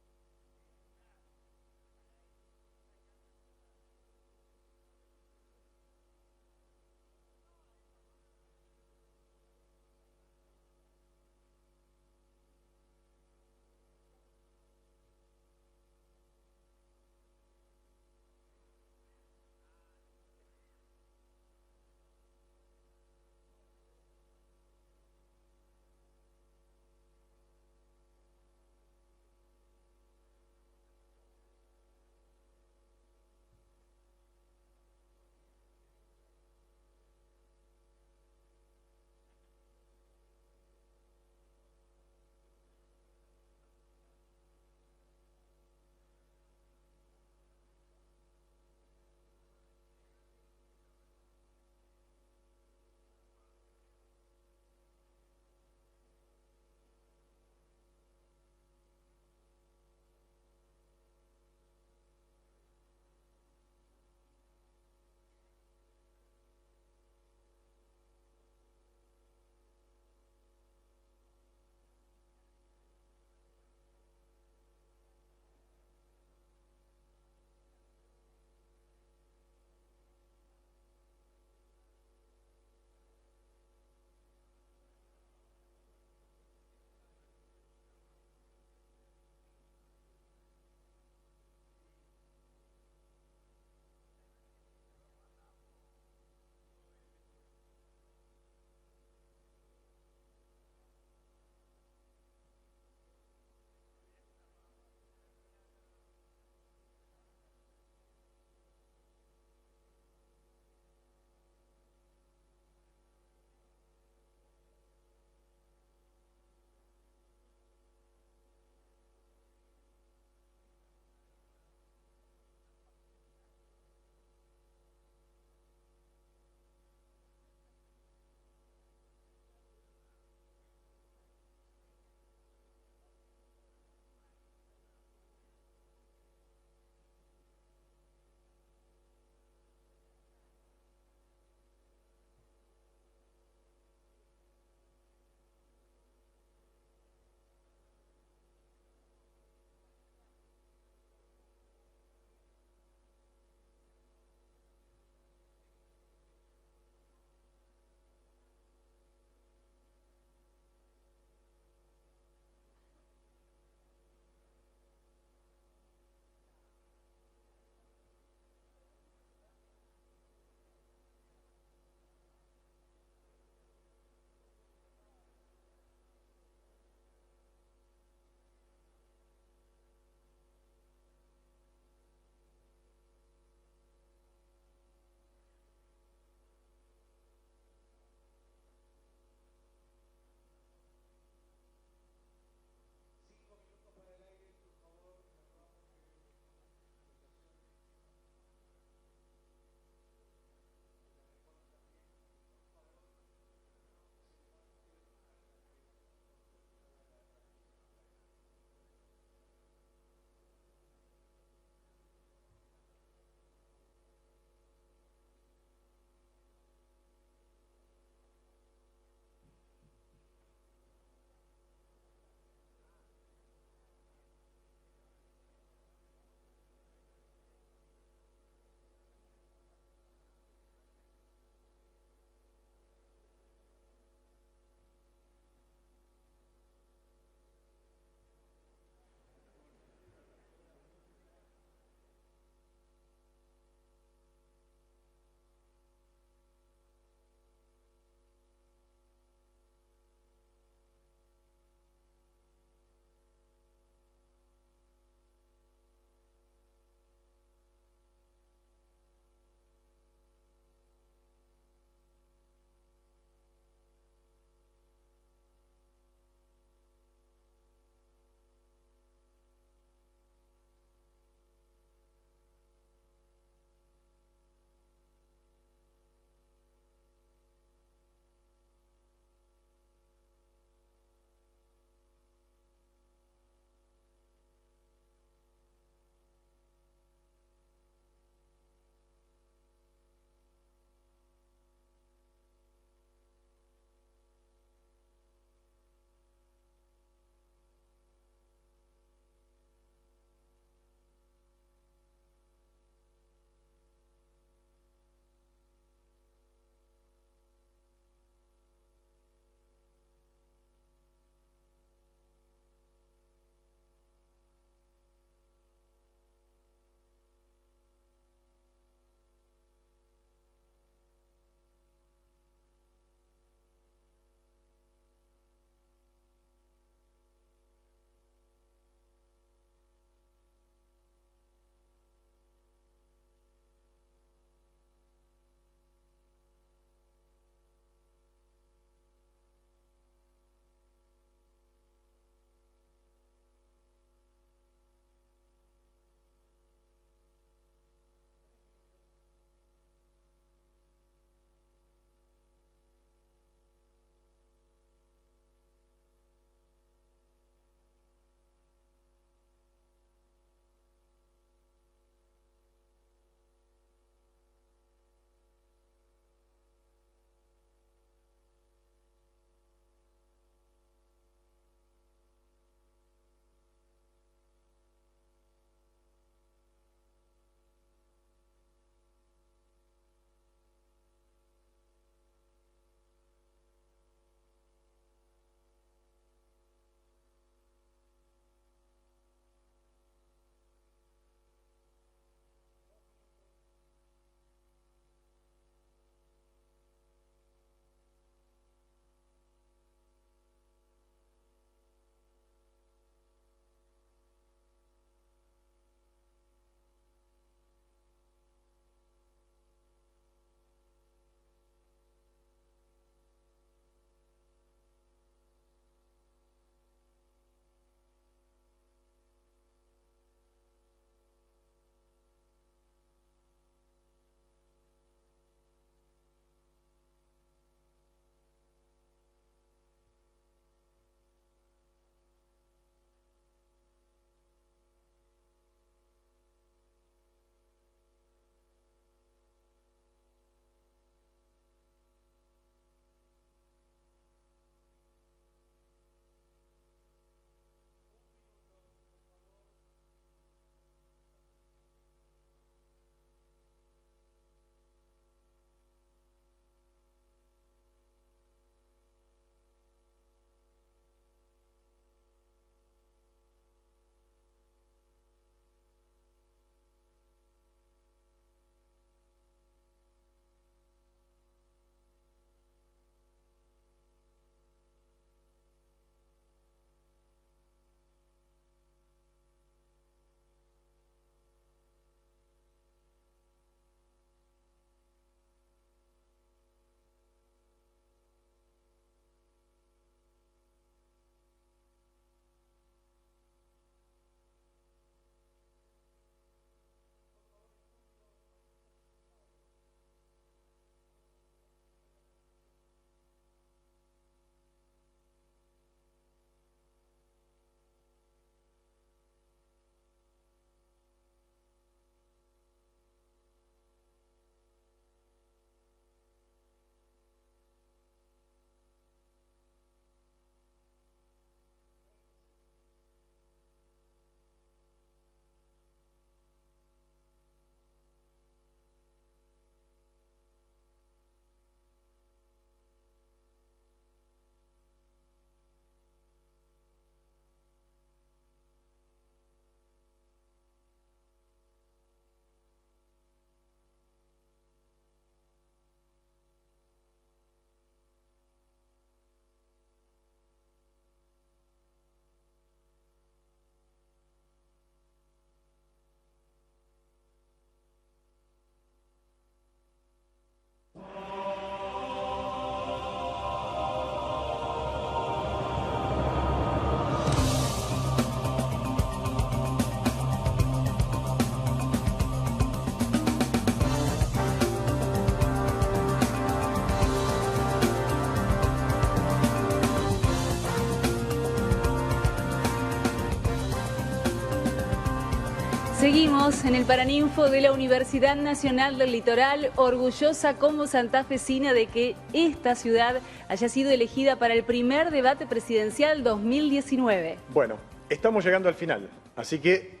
Seguimos en el Paraninfo de la Universidad Nacional del Litoral, orgullosa como santafesina de que esta ciudad haya sido elegida para el primer debate presidencial 2019. Bueno, estamos llegando al final, así que,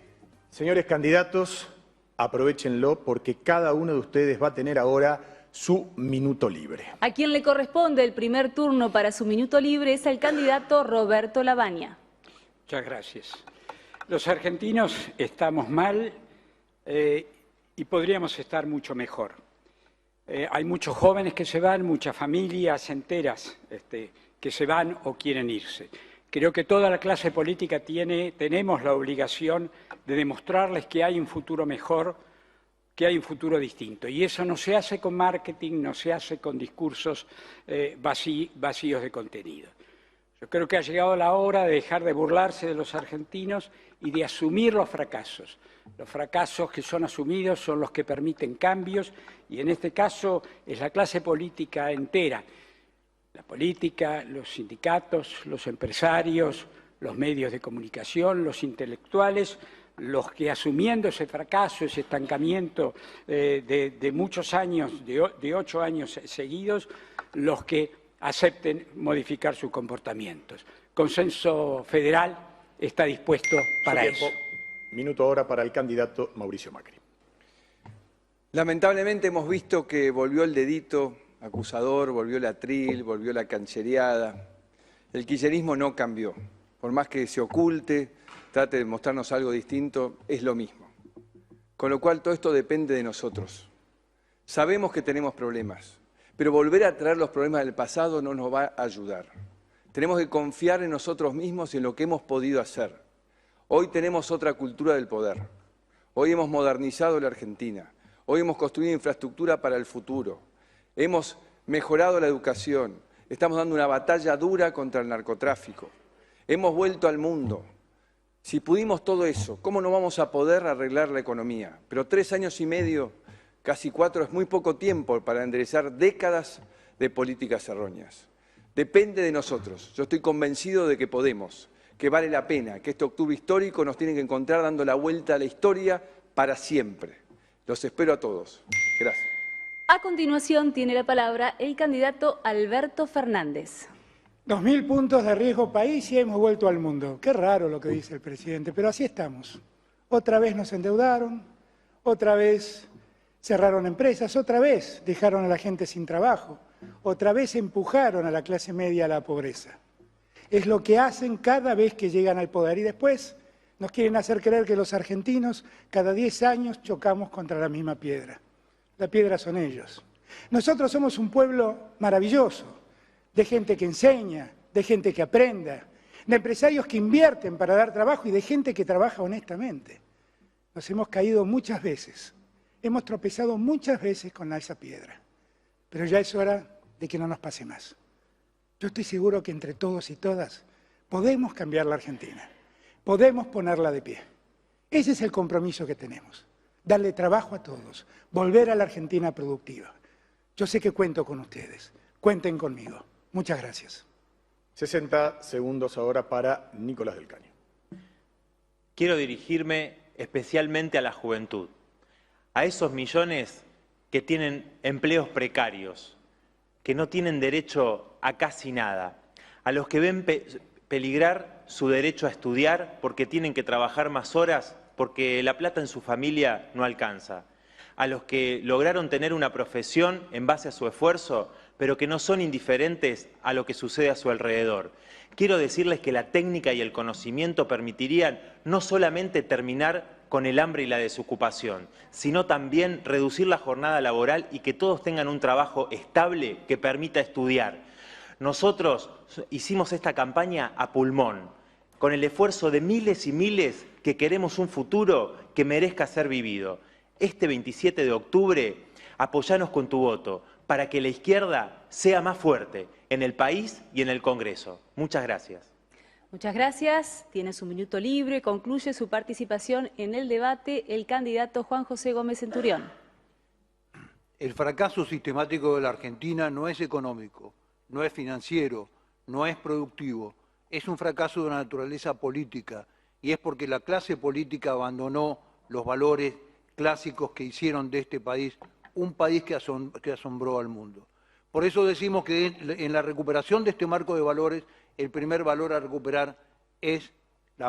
señores candidatos, aprovéchenlo porque cada uno de ustedes va a tener ahora su minuto libre. A quien le corresponde el primer turno para su minuto libre es el candidato Roberto Lavagna. Muchas gracias. Los argentinos estamos mal y podríamos estar mucho mejor. Hay muchos jóvenes que se van, muchas familias enteras que se van o quieren irse. Creo que toda la clase política tenemos la obligación de demostrarles que hay un futuro mejor, que hay un futuro distinto. Y eso no se hace con marketing, no se hace con discursos vacíos de contenido. Yo creo que ha llegado la hora de dejar de burlarse de los argentinos y de asumir los fracasos. Los fracasos que son asumidos son los que permiten cambios y en este caso es la clase política entera. La política, los sindicatos, los empresarios, los medios de comunicación, los intelectuales, los que asumiendo ese fracaso, ese estancamiento de muchos años, de 8 años seguidos, los que acepten modificar sus comportamientos. Consenso Federal está dispuesto para eso. Minuto ahora para el candidato Mauricio Macri. Lamentablemente hemos visto que volvió el dedito acusador, volvió el atril, volvió la canchereada. El kirchnerismo no cambió. Por más que se oculte, trate de mostrarnos algo distinto, es lo mismo. Con lo cual todo esto depende de nosotros. Sabemos que tenemos problemas, pero volver a traer los problemas del pasado no nos va a ayudar. Tenemos que confiar en nosotros mismos y en lo que hemos podido hacer. Hoy tenemos otra cultura del poder. Hoy hemos modernizado la Argentina. Hoy hemos construido infraestructura para el futuro. Hemos mejorado la educación. Estamos dando una batalla dura contra el narcotráfico. Hemos vuelto al mundo. Si pudimos todo eso, ¿cómo no vamos a poder arreglar la economía? Pero 3 años y medio, casi 4, es muy poco tiempo para enderezar décadas de políticas erróneas. Depende de nosotros. Yo estoy convencido de que podemos, que vale la pena, que este octubre histórico nos tiene que encontrar dando la vuelta a la historia para siempre. Los espero a todos. Gracias. A continuación tiene la palabra el candidato Alberto Fernández. 2000 puntos de riesgo país y hemos vuelto al mundo. Qué raro lo que dice el presidente, pero así estamos. Otra vez nos endeudaron, otra vez cerraron empresas, otra vez dejaron a la gente sin trabajo, otra vez empujaron a la clase media a la pobreza. Es lo que hacen cada vez que llegan al poder y después nos quieren hacer creer que los argentinos cada 10 años chocamos contra la misma piedra. La piedra son ellos. Nosotros somos un pueblo maravilloso, de gente que enseña, de gente que aprenda, de empresarios que invierten para dar trabajo y de gente que trabaja honestamente. Nos hemos caído muchas veces, hemos tropezado muchas veces con esa piedra, pero ya es hora de que no nos pase más. Yo estoy seguro que entre todos y todas podemos cambiar la Argentina, podemos ponerla de pie. Ese es el compromiso que tenemos, darle trabajo a todos, volver a la Argentina productiva. Yo sé que cuento con ustedes, cuenten conmigo. Muchas gracias. 60 segundos ahora para Nicolás del Caño. Quiero dirigirme especialmente a la juventud, a esos millones que tienen empleos precarios, que no tienen derecho a casi nada, a los que ven peligrar su derecho a estudiar porque tienen que trabajar más horas porque la plata en su familia no alcanza, a los que lograron tener una profesión en base a su esfuerzo, pero que no son indiferentes a lo que sucede a su alrededor. Quiero decirles que la técnica y el conocimiento permitirían no solamente terminar con el hambre y la desocupación, sino también reducir la jornada laboral y que todos tengan un trabajo estable que permita estudiar. Nosotros hicimos esta campaña a pulmón, con el esfuerzo de miles y miles que queremos un futuro que merezca ser vivido. Este 27 de octubre, apóyanos con tu voto para que la izquierda sea más fuerte en el país y en el Congreso. Muchas gracias. Muchas gracias. Tiene su minuto libre. Concluye su participación en el debate el candidato Juan José Gómez Centurión. El fracaso sistemático de la Argentina no es económico, no es financiero, no es productivo. Es un fracaso de naturaleza política y es porque la clase política abandonó los valores clásicos que hicieron de este país un país que asombró al mundo. Por eso decimos que en la recuperación de este marco de valores, el primer valor a recuperar es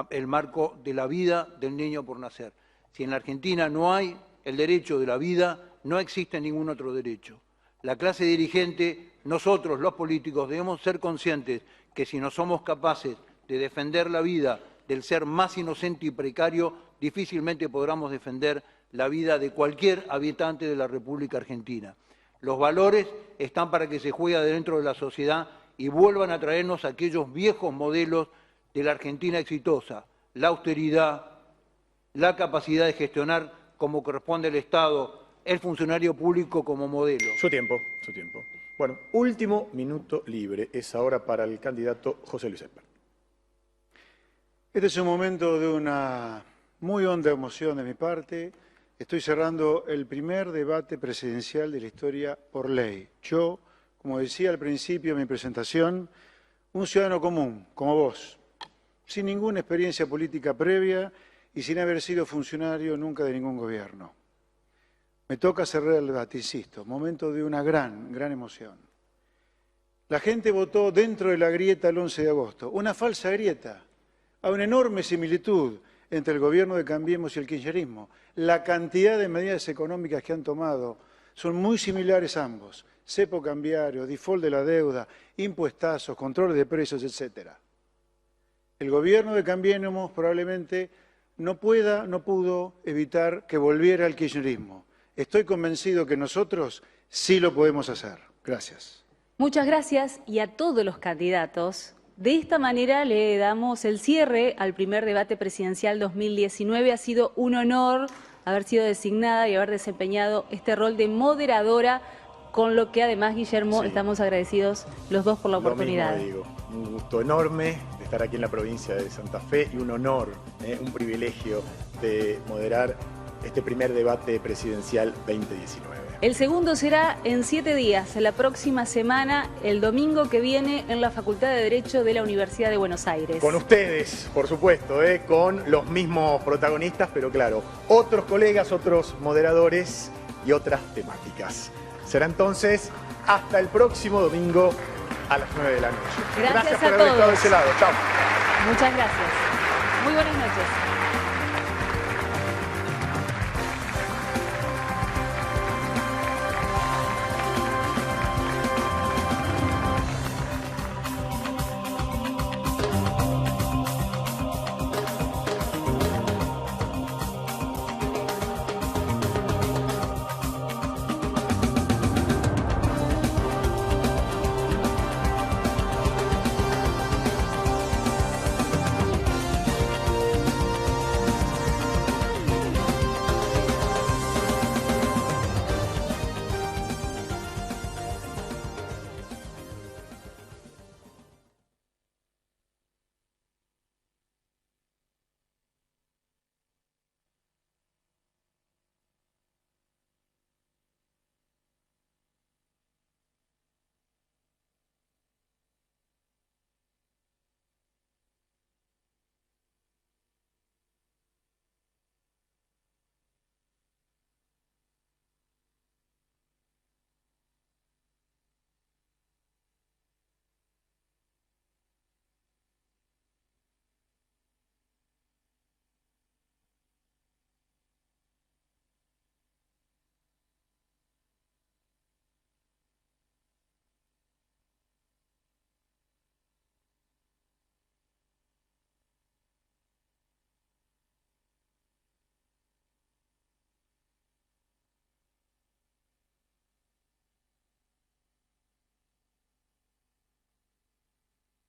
el marco de la vida del niño por nacer. Si en la Argentina no hay el derecho de la vida, no existe ningún otro derecho. La clase dirigente, nosotros los políticos, debemos ser conscientes que si no somos capaces de defender la vida del ser más inocente y precario, difícilmente podremos defender la vida de cualquier habitante de la República Argentina. Los valores están para que se juegue dentro de la sociedad y vuelvan a traernos aquellos viejos modelos de la Argentina exitosa, la austeridad, la capacidad de gestionar como corresponde al Estado, el funcionario público como modelo. Su tiempo, su tiempo. Bueno, último minuto libre es ahora para el candidato José Luis Espert. Este es un momento de una muy honda emoción de mi parte. Estoy cerrando el primer debate presidencial de la historia por ley. Yo, como decía al principio de mi presentación, un ciudadano común, como vos, sin ninguna experiencia política previa y sin haber sido funcionario nunca de ningún gobierno. Me toca cerrar el debate, insisto, momento de una gran emoción. La gente votó dentro de la grieta el 11 de agosto, una falsa grieta. Hay una enorme similitud entre el gobierno de Cambiemos y el kirchnerismo. La cantidad de medidas económicas que han tomado son muy similares ambos. Cepo cambiario, default de la deuda, impuestazos, control de precios, etc. El gobierno de Cambiemos probablemente no pudo evitar que volviera al kirchnerismo. Estoy convencido que nosotros sí lo podemos hacer. Gracias. Muchas gracias y a todos los candidatos. De esta manera le damos el cierre al primer debate presidencial 2019. Ha sido un honor haber sido designada y haber desempeñado este rol de moderadora, con lo que además, Guillermo, estamos agradecidos los dos por la oportunidad. Lo mismo digo, un gusto enorme de estar aquí en la provincia de Santa Fe y un honor, un privilegio de moderar este primer debate presidencial 2019. El segundo será en 7 días, la próxima semana, el domingo que viene, en la Facultad de Derecho de la Universidad de Buenos Aires. Con ustedes, por supuesto, con los mismos protagonistas, pero claro, otros colegas, otros moderadores y otras temáticas. Será entonces hasta el próximo domingo a las 9 de la noche. Gracias por a haber todos. estado de ese lado. Chao. Muchas gracias. Muy buenas noches.